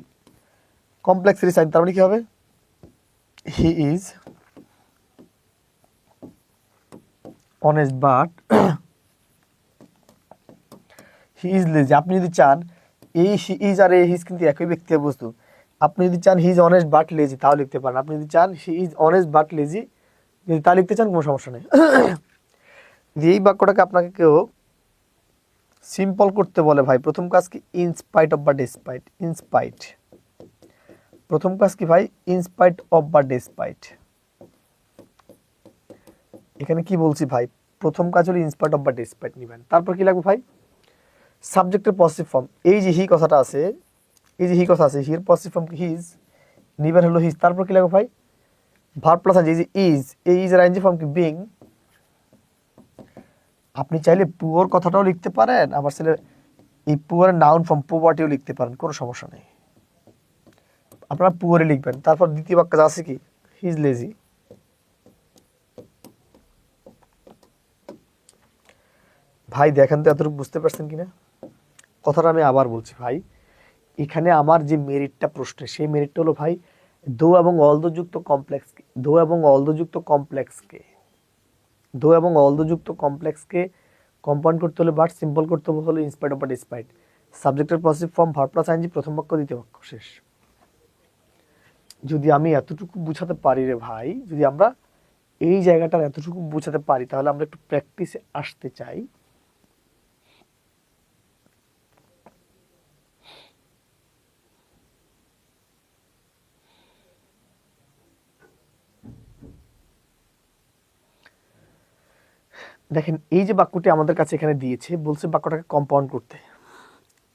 কমপ্লেক্স সাইন, তার মানে কি হবে, he is honest but he is lazy. আপনি যদি চান, এই হি ইজ আর এই হিজ কিন্তু একই ব্যক্তির বস্তু। আপনি যদি চান he is honest but lazy, তাও লিখতে পারেন। আপনি যদি চান he is honest but lazy, যদি তা লিখতে চান কোনো সমস্যা নেই। এই বাক্যটাকে আপনাকে কেউ সিম্পল করতে বলে ভাই, প্রথম কাজ কি, ইনস্পাইট অফ বা ডেসপাইট। ইনস্পাইট, প্রথম কাজ কি ভাই, ইনস্পাইট অফ বা ডেসপাইট। এখানে কি বলছি ভাই, প্রথম কাজ হলো ইনস্পাইট অফ বা ডেসপাইট নিবেন। তারপর কি লাগবে ভাই, সাবজেক্টের পজিটিভ ফর্ম। এই যে হি কথাটা আছে, হির পজিটিভ ফর্ম কি, হিজ, নিবেন হলো হিজ। তারপর কি লাগবে ভাই, ভার্ব প্লাস আইএনজি, এই যে ইজ, এই ইজ এর আইএনজি ফর্ম কি, বিং। আপনি চাইলে পুয়ার কথাটাও লিখতে পারেন, আবার চাইলে এই পুয়ারের নাউন ফর্ম পোভার্টিও লিখতে পারেন, কোনো সমস্যা নেই। আপনারা পুয়ারে লিখবেন। তারপর দ্বিতীয় বাক্য আছে কি, হি ইজ লেজি। ভাই দেখেন তো এতটুকু বুঝতে পারছেন কিনা কথাটা। আমি আবার বলছি ভাই, এখানে আমার যে মেরিটটা প্রশ্নে, সেই মেরিটটা হলো ভাই, দো এবং অলদোযুক্ত কমপ্লেক্সকে কম্পাউন্ড করতে হলে বাট, সিম্পল করতে হলে ইনস্পাইট অফ বা ডিসপাইট, সাবজেক্টের positive form, verb plus ING, প্রথম বাক্য দ্বিতীয় বাক্য, শেষ। যদি আমি এতটুকু বুঝাতে পারি রে ভাই, যদি আমরা এই জায়গাটার এতটুকু বুঝাতে পারি, তাহলে আমরা একটু প্র্যাকটিসে আসতে চাই। দেখেন এই যে বাক্যটি আমাদের কাছে এখানে দিয়েছে, বলছে বাক্যটাকে কম্পাউন্ড করতে।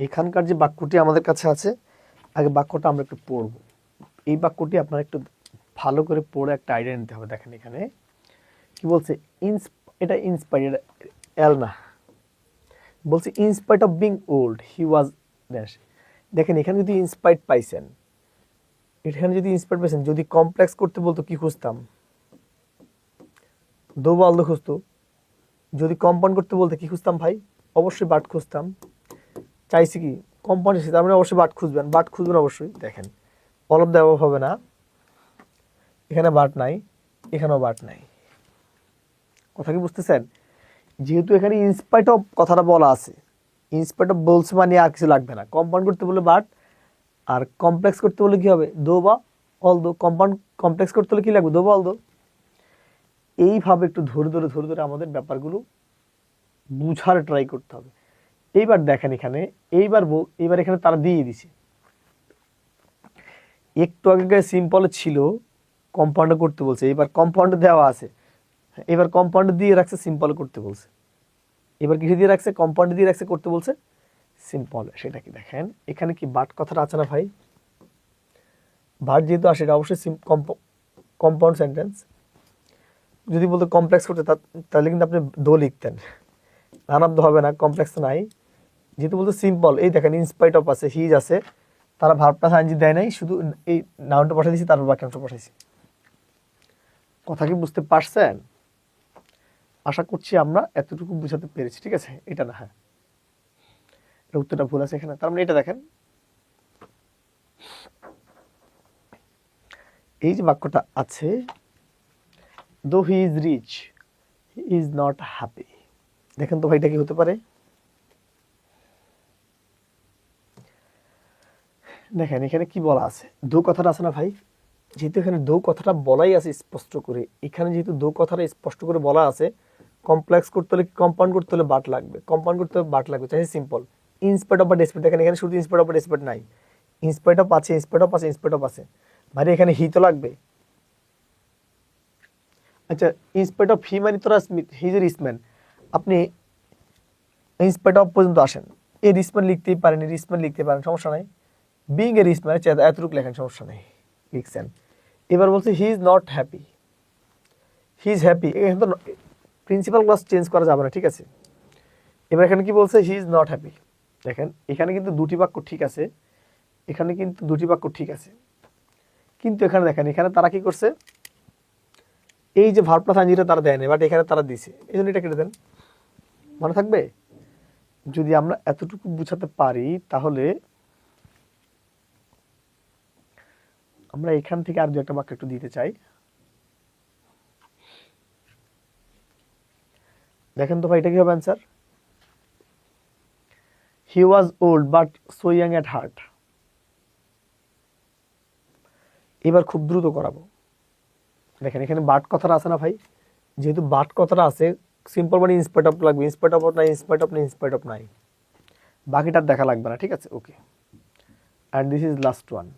এখানকার যে বাক্যটি আমাদের কাছে আছে, আগে বাক্যটা আমরা একটু পড়ব। এই বাক্যটি আপনারা একটু ভালো করে পড়ে একটা আইডিয়া নিতে হবে। দেখেন এখানে কি বলছে, এটা ইনস্পায়ার্ড, এল না, বলছে in spite of being old he was dash. দেখেন এখানে যদি ইনস্পাইট পাইছেন, যদি কমপ্লেক্স করতে বলতো কি খুঁজতাম, দো বা অলদো খুঁজতো। যদি কম্পাউন্ড করতে বলতে কি খুঁজতাম ভাই, অবশ্যই বাট খুঁজতাম। চাইছি কি কম্পাউন্ড, তার মানে অবশ্যই বাট খুঁজবেন অবশ্যই। দেখেন অলব দেওয়া হবে না, এখানে বাট নাই, এখানেও বাট নাই। কথা কি বুঝতেছেন? যেহেতু এখানে ইনস্পাইট অফ কথাটা বলা আছে, ইনস্পাইট অফ বলছে মানে আর কিছু লাগবে না। কম্পাউন্ড করতে বলে বাট, আর কমপ্লেক্স করতে বলে কি হবে, দো বা অলদো। কমপ্লেক্স করতে হলে কি লাগবে, দো বা অলদো। এইভাবে একটু ধরে ধরে আমাদের ব্যাপারগুলো বুঝার ট্রাই করতে হবে। এইবার দেখেন এখানে, এইবার এখানে তারা দিয়ে দিছে, একটু আগে সিম্পলে ছিল, কম্পাউন্ড করতে বলছে, এবার কম্পাউন্ড দেওয়া আছে, এবার কম্পাউন্ড দিয়ে রাখছে, সিম্পল করতে বলছে। এবার কিছু দিয়ে রাখছে, কম্পাউন্ড দিয়ে রাখছে, করতে বলছে সিম্পল। সেটা কি দেখেন এখানে কি বাট কথাটা আছে না ভাই, বাট যেহেতু আসে এটা অবশ্যই কম্পাউন্ড সেন্টেন্স। যদি বলতো কমপ্লেক্স করতে, তাহলে কিন্তু আপনি দো লিখতেন, নানাব্দ হবে না, কমপ্লেক্স তো নাই। যেহেতু বলতে সিম্পল, এই দেখেন ইনস্পাইট অফ আছে, হিজ আছে, তারা ভার্ব প্লাস আইএনজি দেয় নাই, শুধু এই নাউনটা বসাই দিয়েছি, তারপর বাক্যাংশ বসাইছি। কথা কি বুঝতে পারছেন? আশা করছি আমরা এতটুকু বুঝাতে পেরেছি, ঠিক আছে? এটা না, হ্যাঁ এটা উত্তরটা ভুল আছে এখানে। তার মানে এটা দেখেন, এই যে বাক্যটা আছে, though he is rich he is not happy, দেখেন তো ভাই এটা কি হতে পারে? দেখেন এখানে কি বলা আছে, দো কথাটা আছে না ভাই, যেহেতু এখানে দো কথাটা বলাই আছে স্পষ্ট করে, এখানে যেহেতু দো কথাটা স্পষ্ট করে বলা আছে, কমপ্লেক্স করতে হলে, কম্পাউন্ড করতে হলে বাট লাগবে, কম্পাউন্ড করতে হলে বাট লাগবে, চাই সিম্পল। ইনস্পাইট অফ বা ডেসপাইট, দেখেন এখানে শুধু ইনস্পাইট অফ বা ডেসপাইট নাই, ইনস্পাইট অফ আছে, ইনস্পাইট অফ আছে, ইনস্পাইট অফ আছে, মানে এখানে হি তো লাগবে। আচ্ছা, ইনস্পাইট অফ হি মানে তোরা হিজ এর রিসম্যান, আপনি ইনস্পাইট অফ পর্যন্ত আসেন, এই রিসম্যান লিখতেই পারেন, রিসম্যান লিখতে পারেন, সমস্যা নাই। বিং এ রিসম্যান এতটুকু লেখেন, সমস্যা নেই, লিখছেন। এবার বলছে he is not happy, he is happy, এখানে তো প্রিন্সিপাল ক্লাস চেঞ্জ করা যাবে না, ঠিক আছে? এবার এখানে কি বলছে, হি ইজ নট হ্যাপি, দেখেন এখানে কিন্তু দুটি বাক্য ঠিক আছে, এখানে কিন্তু দুটি বাক্য ঠিক আছে, কিন্তু এখানে দেখেন, এখানে তারা কি করছে, এই যে ভার্ব প্লাস আইএনজিটা তারা দেয় না, বাট এখানে তারা দিছে, এই জন্য এটা কেটে দেন, মনে থাকবে? যদি আমরা এতটুকু বুঝাতে পারি, তাহলে আমরা এখান থেকে আর দু একটা বাক্য একটু দিতে চাই। দেখেন তো ভাই এটা কি হবে answer, he was old but so young at heart. এবার খুব দ্রুত করাবো, দেখেন এখানে বাট কথাটা আছে না ভাই, যেহেতু বাট কথাটা আছে, সিম্পল মানে ইনস্পাইট অফ লাগবে, ইনস্পাইট অফ নাই, ইনস্পাইট অফ নাই, ইনস্পাইট অফ নাই, বাকিটার দেখা লাগবে না, ঠিক আছে? Okay, and this is last one.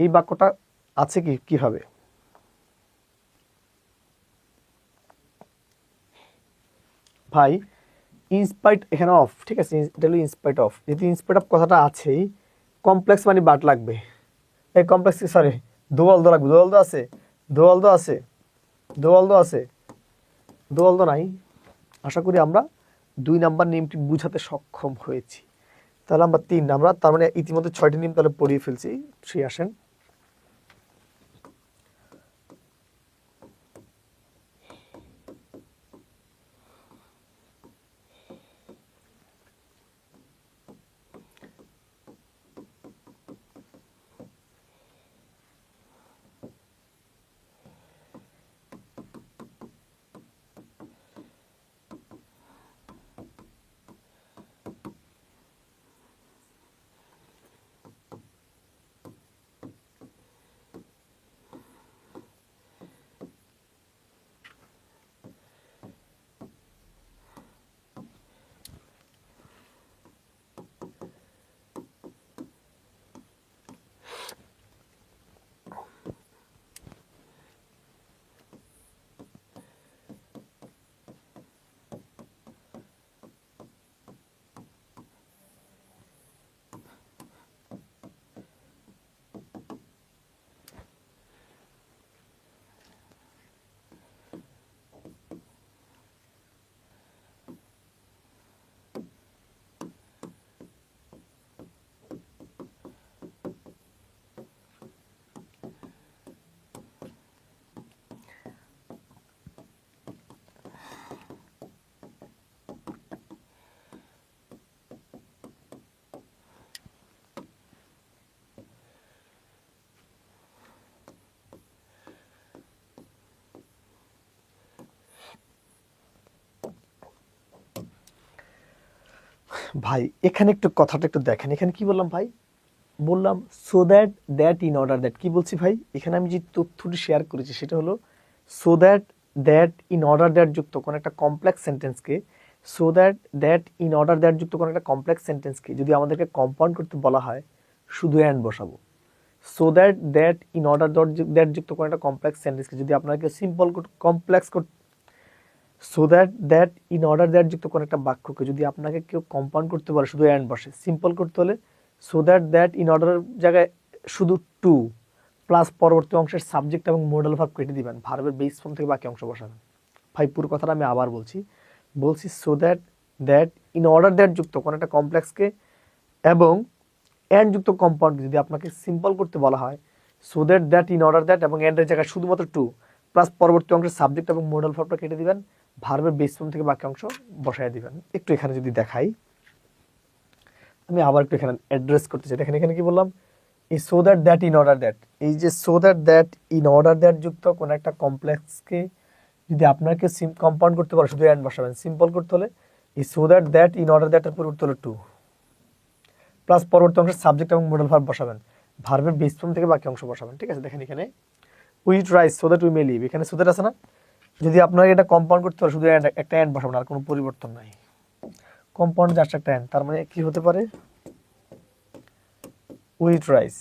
এই বাক্যটা আছে কি, কি হবে ভাই, ইনস্পাইট এখানে অফ, ঠিক আছে, এটা হলো ইনস্পাইট অফ, যেহেতু ইনস্পাইট অফ কথাটা আছেই, কমপ্লেক্স মানে বাট লাগবে, এই কমপ্লেক্স সরি, দোয়ালদো লাগবে, দোয়ালদো আছে, দোয়ালদো আছে, দোয়ালদো আছে, দোয়ালদো নাই। আশা করি আমরা 2 নাম্বার নিয়মটি বুঝাতে সক্ষম হয়েছি। তাহলে আমরা 3, আমরা তার মানে ইতিমধ্যে 6টি নিয়ম তাহলে পড়িয়ে ফেলছি। সেই আসেন, ভাই এখানে একটু কথাটা একটু দেখেন, এখানে কি বললাম ভাই, বললাম so that, that in order that, কি বলছি ভাই, এখানে আমি যে তথ্যটি শেয়ার করেছি সেটা হলো so that, that in order that যুক্ত কোন একটা কমপ্লেক্স সেন্টেন্সকে, so that, that in order that যুক্ত কোন একটা কমপ্লেক্স সেন্টেন্সকে যদি আমাদেরকে কম্পাউন্ড করতে বলা হয়, শুধু অ্যান্ড বসাবো। So that, that in order that যুক্ত কোন একটা কমপ্লেক্স সেন্টেন্সকে যদি আপনাকে simple complex, so that, that in order that যুক্ত কোন একটা বাক্যকে যদি আপনাকে কেউ কম্পাউন্ড করতে বলে, শুধু অ্যান্ড বসে, সিম্পল করতে হলে সো দ্যাট, দ্যাট ইন অর্ডারের জায়গায় শুধু টু প্লাস পরবর্তী অংশের সাবজেক্ট এবং মোডাল ভার্ব কেটে দিবেন, ভার্বের বেস ফর্ম থেকে বাকি অংশ বসাবেন। ভাই পুরো কথাটা আমি আবার বলছি, so that, that in order that যুক্ত কোনো একটা কমপ্লেক্সকে এবং অ্যান্ড যুক্ত কম্পাউন্ড যদি আপনাকে সিম্পল করতে বলা হয়, so that in order that এবং অ্যান্ডের জায়গায় শুধুমাত্র টু প্লাস পরবর্তী অংশের সাবজেক্ট এবং মোডাল ভার্বটা কেটে দিবেন, ভার্বের বেস ফর্ম থেকে বাকি অংশ বসায় দিবেন। একটু এখানে যদি দেখাই, আমি আবার একটু এখানে অ্যাড্রেস করতে চাই। দেখেন এখানে কি বললাম, এই so that in order that, এই যে so that in order that যুক্ত কোনো একটা কমপ্লেক্সকে যদি আপনাকে কম্পাউন্ড করতে পারে শুধু অ্যান্ড বসাবেন, সিম্পল করতে হলে এই সো দ্যাট ইন অর্ডার দ্যাটের পরিবর্তে হলো টু প্লাস পরবর্তী অংশের সাবজেক্ট এবং মোডাল ভার্ব বসাবেন, ভার্বের বেস ফর্ম থেকে বাকি অংশ বসাবেন। ঠিক আছে, দেখেন এখানে we try so that we may live, এখানে সো দ্যাট আছে না, যদি আপনাকে এটা কম্পাউন্ড করতে পারে শুধু একটা অ্যান্ড বসাবেন, আর কোনো পরিবর্তন নাই, কম্পাউন্ড জাস্ট একটা অ্যান্ড, তার মানে কি হতে পারে, we thrice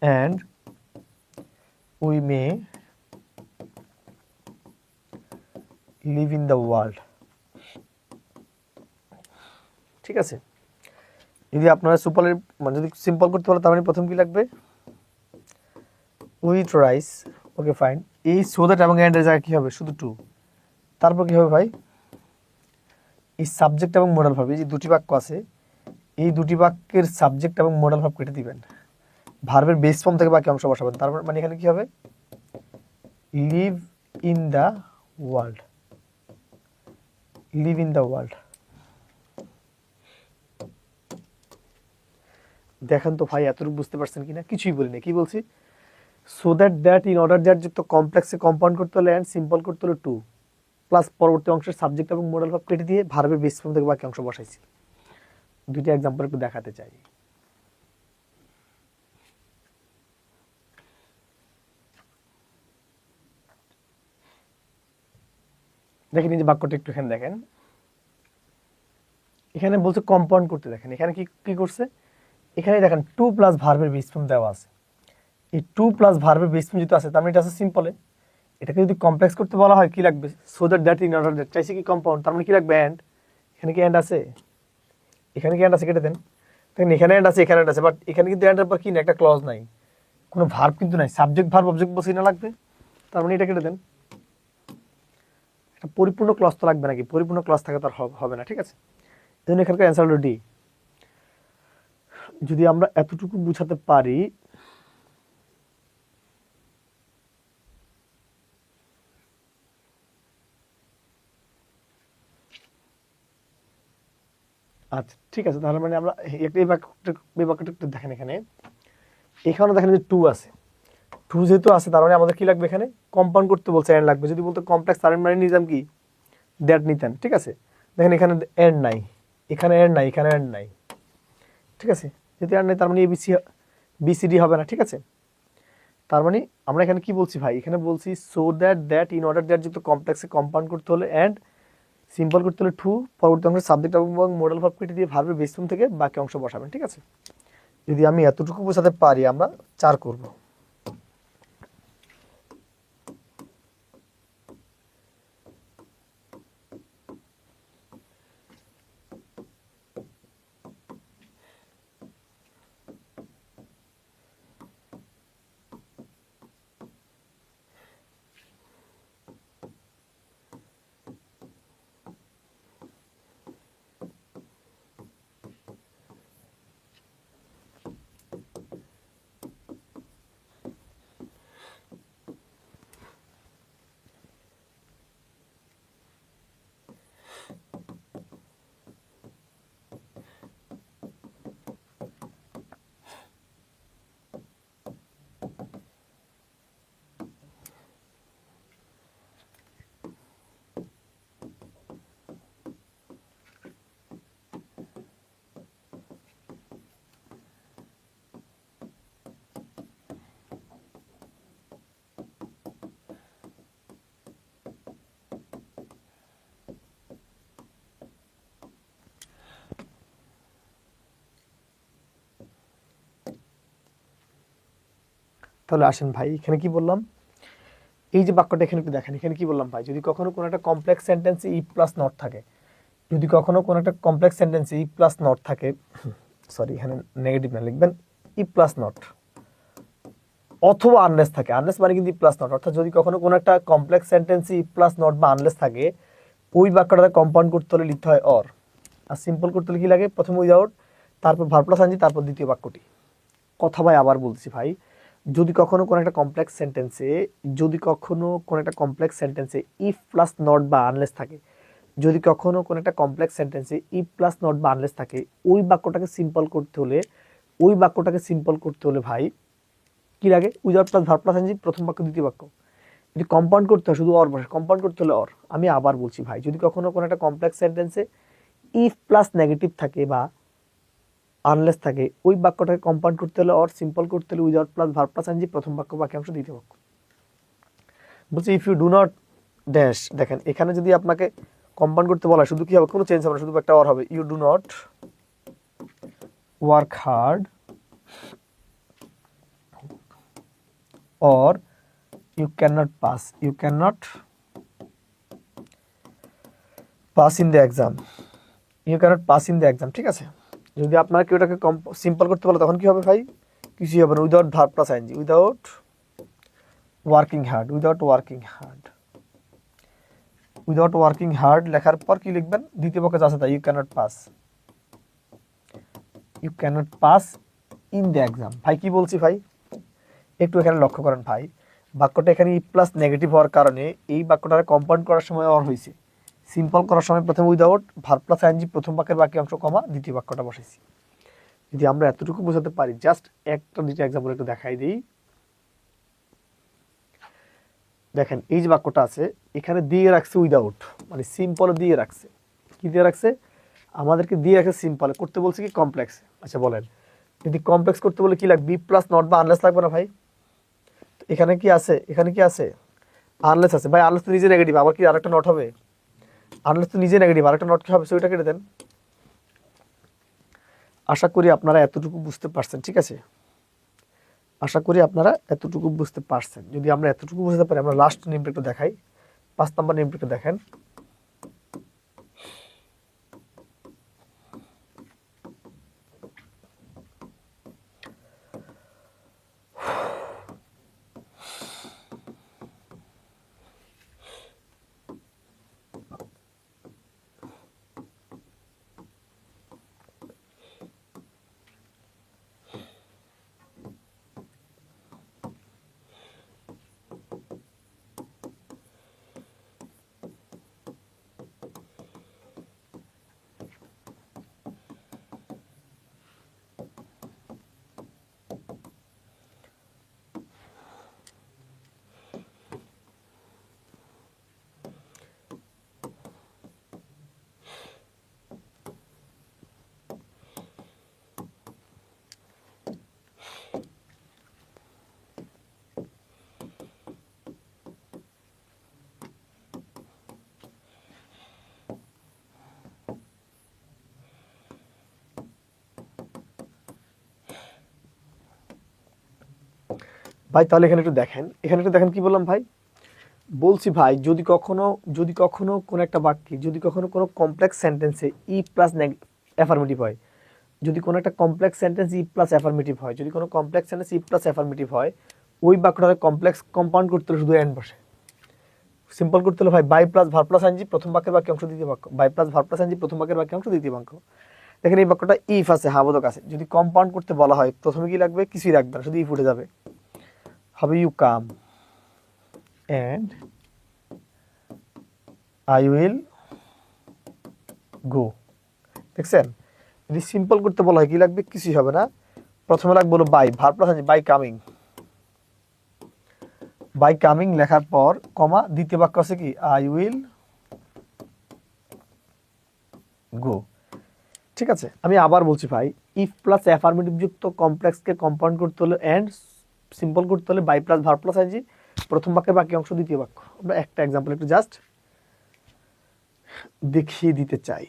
and we may live in the world. ঠিক আছে, যদি আপনারা সুপারের মানে যদি সিম্পল করতে পারেন তার মানে প্রথম কি লাগবে, উই ট্রাইস, ওকে ফাইন, এই সো দ্যাট এবং এন্ড এর জায়গায় কি হবে, শুধু টু, তারপর কি হবে ভাই, এই সাবজেক্ট এবং মোডাল ভার্ব, এই যে দুটি বাক্য আছে এই দুটি বাক্যের সাবজেক্ট এবং মোডাল ভার্ব কেটে দিবেন, ভার্বের বেস ফর্ম থেকে বাকি অংশ বসাবেন, তারপর মানে এখানে কি হবে, live in the world, live in the world. দেখেন তো ভাই এতটুকু বুঝতে পারছেন কিনা, কিছুই বলি না, কি বলছি, so that in order that যুক্ত কমপ্লেক্সে কম্পাউন্ড করতে হলে অ্যান্ড সিম্পল করতে হলে টু প্লাস পরবর্তী অংশের সাবজেক্ট এবং মোডাল ভার্ব কেটে দিয়ে ভার্বের বেস ফর্ম থেকে বাকি অংশ বসাইছি। দুইটা এক্সাম্পল একটু দেখাতে চাই। দেখেন এই যে বাক্যটা একটু এখানে দেখেন, এখানে বলছে কম্পাউন্ড করতে, দেখেন এখানে কি কি করছে, এখানে দেখেন টু প্লাস ভার্বের বেস ফর্ম দেওয়া আছে, এই টু প্লাস ভার্বের বেস ফর্ম যেটা আছে তার মানে এটা আছে সিম্পলে, এটাকে যদি কমপ্লেক্স করতে বলা হয় কি লাগবে, so that in order that চাইছে কি কম্পাউন্ড, তার মানে কি লাগবে অ্যান্ড, এখানে কি অ্যান্ড আছে, এখানে কি অ্যান্ড আছে, কেটে দেন, দেখেন এখানে অ্যান্ড আছে এখানে অ্যান্ড আছে, বাট এখানে কিন্তু অ্যান্ডের পর কি না একটা ক্লজ নাই, কোনো ভার্ব কিন্তু নাই, সাবজেক্ট ভার্ব অবজেক্ট বসে না লাগবে, তার মানে এটা কেটে দেন, একটা পরিপূর্ণ ক্লজ তো লাগবে নাকি, পরিপূর্ণ ক্লজ থাকে তার হবে না। ঠিক আছে, এই জন্য এখানকার অ্যান্সার হলো ডি। যদি আমরা এতটুকু বুঝাতে পারি, আচ্ছা ঠিক আছে, তাহলে মানে আমরা এই বাক্যটা একটু দেখেন, এখানে দেখেন যে টু আছে, টু যেহেতু আছে তার মানে আমাদের কি লাগবে, এখানে কম্পাউন্ড করতে বলছে এন্ড লাগবে, যদি বলতো কমপ্লেক্স তার মানে নিতাম কি দ্যাট নিতেন। ঠিক আছে, দেখেন এখানে এন্ড নাই, এখানে এন্ড নাই, এখানে এন্ড নাই। ঠিক আছে, যেহেতু এন্ড নাই তার মানে এবিসি বিসিডি হবে না। ঠিক আছে, তার মানে আমরা এখানে কি বলছি ভাই, এখানে বলছি so that in order that যুক্ত কমপ্লেক্সে কম্পাউন্ড করতে হলে অ্যান্ড সিম্পল করতে হলে টু পরবর্তী অংশের সাবজেক্ট এবং মোডাল ভার্ব কেটে দিয়ে ভার্বের বেস ফর্ম থেকে বাকি অংশ বসাবেন। ঠিক আছে, যদি আমি এতটুকু বোঝাতে পারি আমরা 4 করব। তাহলে আসেন ভাই, এখানে কি বললাম, এই যে বাক্যটা এখানে একটু দেখেন, এখানে কি বললাম ভাই, যদি কখনো কোনো একটা কমপ্লেক্স সেন্টেন্সে ই প্লাস নট থাকে, যদি কখনো কোনো একটা কমপ্লেক্স সেন্টেন্সে ই প্লাস নট থাকে, সরি এখানে নেগেটিভ না লিখবেন, ই প্লাস নট অথবা আনলেস থাকে, আনলেস মানে কিন্তু ই প্লাস নট, অর্থাৎ যদি কখনো কোনো একটা কমপ্লেক্স সেন্টেন্সে ই প্লাস নট বা আনলেস থাকে ওই বাক্যটাতে কম্পাউন্ড করতে হলে লিখতে হয় অর, আর সিম্পল করতে হলে কি লাগে, প্রথমে উইদাউট, তারপর ভার্ব প্লাস আইএনজি, তারপর দ্বিতীয় বাক্যটি। কথা ভাই আবার বলছি ভাই, যদি কখনো কোনো একটা কমপ্লেক্স সেন্টেন্সে, যদি কখনো কোনো একটা কমপ্লেক্স সেন্টেন্সে ইফ প্লাস নট বা আনলেস থাকে, যদি কখনো কোনো একটা কমপ্লেক্স সেন্টেন্সে ইফ প্লাস নট বা আনলেস থাকে, ওই বাক্যটাকে সিম্পল করতে হলে, ওই বাক্যটাকে সিম্পল করতে হলে ভাই কি লাগে, without plus verb plus ING, প্রথম বাক্য দ্বিতীয় বাক্য। যদি কম্পাউন্ড করতে হয় শুধু অর বসে, কম্পাউন্ড করতে হলে অর। আমি আবার বলছি ভাই, যদি কখনো কোনো একটা কমপ্লেক্স সেন্টেন্সে ইফ প্লাস নেগেটিভ থাকে বা আনলেস থাকে, ওই বাক্যটাকে কম্পাউন্ড করতে হলে অর, সিম্পল করতে হলে without plus verb plus ING, প্রথম বাক্য বাক্যাংশ দ্বিতীয় বাক্য। বলছি if you do not dash, দেখেন এখানে যদি আপনাকে কম্পাউন্ড করতে বলা হয় শুধু কি হবে, কোনো চেঞ্জ হবে না, শুধু একটা অর হবে, you do not work hard or you can not pass, you can not pass in the exam, you can not pass in the exam. ঠিক আছে, যদি আপনারা কেউ এটাকে সিম্পল করতে বলে তখন কি হবে ভাই, কিছুই হবে না, without verb plus ING, without working hard, without working hard, without working hard লেখার পর কি লিখবেন, দ্বিতীয় পক্ষে আছে তাই, you cannot pass, you cannot pass in the exam. ভাই কি বলছি ভাই, একটু এখানে লক্ষ্য করেন ভাই, বাক্যটা এখানে ই প্লাস নেগেটিভ হওয়ার কারণে এই বাক্যটা কম্পাউন্ড করার সময় অর হয়েছে, সিম্পল করার সময় প্রথমে উইদাউট ভার্ব প্লাস আইএনজি, প্রথম বাক্যের বাকি অংশ কমা, দ্বিতীয় বাক্যটা বসেছি। যদি আমরা এতটুকু বোঝাতে পারি, জাস্ট একটা দুইটা এক্সাম্পল একটু দেখাই দিই। দেখেন এই যে বাক্যটা আছে এখানে দিয়ে রাখছে উইদাউট, মানে সিম্পলে দিয়ে রাখছে, কি দিয়ে রাখছে, আমাদেরকে দিয়ে রাখছে সিম্পলে, করতে বলছে কি কমপ্লেক্স। আচ্ছা বলেন, যদি কমপ্লেক্স করতে বলে কি লাগবে, বি প্লাস নট বা আনলেস লাগবে না ভাই, এখানে কি আছে, এখানে কি আছে, আনলেস আছে। ভাই আনলেস তো নিজে নেগেটিভ, আবার কি আরেকটা নট হবে, আনলেস তো নিজে নেগেটিভ, আরেকটা নট কি হবে, সেটা কেটে দেন। আশা করি আপনারা এতটুকু বুঝতে পারছেন, ঠিক আছে, আশা করি আপনারা এতটুকু বুঝতে পারছেন। যদি আমরা এতটুকু বুঝতে পারি, আমরা লাস্ট নেমটা একটু দেখাই, 5 নাম্বার নেমটা একটু দেখেন। ভাই তাহলে এখানে একটু দেখেন, এখানে একটু দেখেন কি বললাম ভাই, বলছি ভাই যদি কখনো কোনো একটা বাক্যে, যদি কখনো কোনো কমপ্লেক্স সেন্টেন্সে ই প্লাস অ্যাফার্মেটিভ হয়, যদি কোনো একটা কমপ্লেক্স সেন্টেন্স ই প্লাস অ্যাফার্মেটিভ হয়, যদি কোনো কমপ্লেক্স সেন্টেন্স ই প্লাস অ্যাফার্মেটিভ হয়, ওই বাক্যটাকে কমপ্লেক্স কম্পাউন্ড করতে হলে শুধু এন্ড বসে, সিম্পল করতে হলে ভাই by plus verb plus ING, প্রথম বাক্যের বাক্য অংশ দ্বিতীয় বাক্য, by plus verb plus ING, প্রথম বাক্যের বাক্য অংশ দ্বিতীয় বাক্য। দেখেন এই বাক্যটা ইফ আছে, হাবোধক আছে, যদি কম্পাউন্ড করতে বলা হয় প্রথমে কি লাগবে, কিছুই রাখবে না, শুধু ইফ উঠে যাবে, হবে you come and I will go. দেখছেন, যদি সিম্পল করতে বলা হয় কি লাগবে, কিছুই হবে না, প্রথমে লাগবে হলো by, verb plus by coming, by coming লেখার পর কমা, দ্বিতীয় বাক্য আছে কি আই উইল গো। ঠিক আছে, আমি আবার বলছি ভাই, ইফ প্লাস অ্যাফার্মেটিভ যুক্ত কমপ্লেক্সকে কম্পাউন্ড করতে হলে এন্ড, সিম্পল করতে হলে by plus verb plus ING, প্রথম বাক্যের বাকি অংশ দ্বিতীয় বাক্য। আমরা একটা এক্সাম্পল একটু জাস্ট দেখিয়ে দিতে চাই।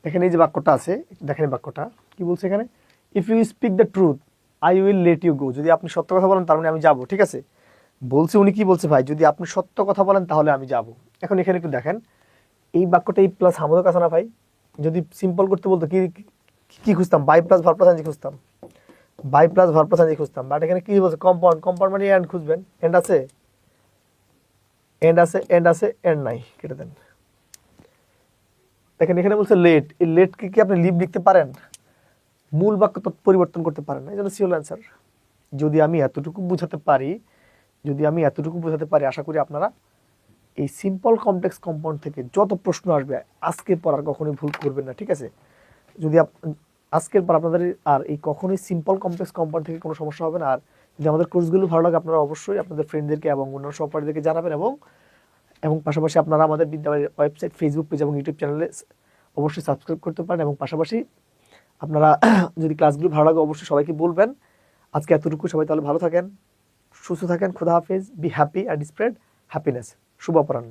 এখানে এই যে বাক্যটা আছে, দেখেন এই বাক্যটা কি বলছে এখানে, if you speak the truth I will let you go, যদি আপনি সত্য কথা বলেন তার মানে আমি যাব, ঠিক আছে। বলছে উনি কি বলছে ভাই, যদি আপনি সত্য কথা বলেন তাহলে আমি যাব। এখন এখানে একটু দেখেন এই বাক্যটা এই প্লাস হামদক আছে না ভাই, যদি সিম্পল করতে বলতো কি কি খুঁজতাম, by plus verb plus ING খুঁজতাম, by plus verb plus ING খুঁজতাম, বাট এখানে কি বলছে কম্পাউন্ড, কম্পাউন্ড মানে এন্ড খুঁজবেন, এন্ড আছে, এন্ড আছে, এন্ড আছে, এন্ড নাই, কেটে দেন। দেখেন এখানে বলছে লেট, এই লেটকে কি আপনি লিভ লিখতে পারেন, মূল বাক্য তো পরিবর্তন করতে পারেন না, এই জন্য সি হল অ্যান্সার। যদি আমি এতটুকু বোঝাতে পারি, যদি আমি এতটুকু বোঝাতে পারি, আশা করি আপনারা এই সিম্পল কমপ্লেক্স কম্পাউন্ড থেকে যত প্রশ্ন আসবে আজকের পর আর কখনোই ভুল করবেন না, ঠিক আছে। যদি আজকের পর আপনাদের আর এই কখনোই সিম্পল কমপ্লেক্স কম্পাউন্ড থেকে কোনো সমস্যা হবে না। আর যদি আমাদের কোর্সগুলো ভালো লাগে আপনারা অবশ্যই আপনাদের ফ্রেন্ডদেরকে এবং অন্যান্য সহপাঠীদেরকে জানাবেন, এবং এবং পাশাপাশি আপনারা আমাদের বিদ্যালয়ের ওয়েবসাইট, ফেসবুক পেজ এবং ইউটিউব চ্যানেলে অবশ্যই সাবস্ক্রাইব করতে পারেন, এবং পাশাপাশি আপনারা যদি ক্লাসগুলো ভালো লাগে অবশ্যই সবাইকে বলবেন। আজকে এতটুকু, সবাই তাহলে ভালো থাকেন, সুস্থ থাকেন, খুদা হাফেজ, be happy and spread happiness. শুভ অপরাহ্ন।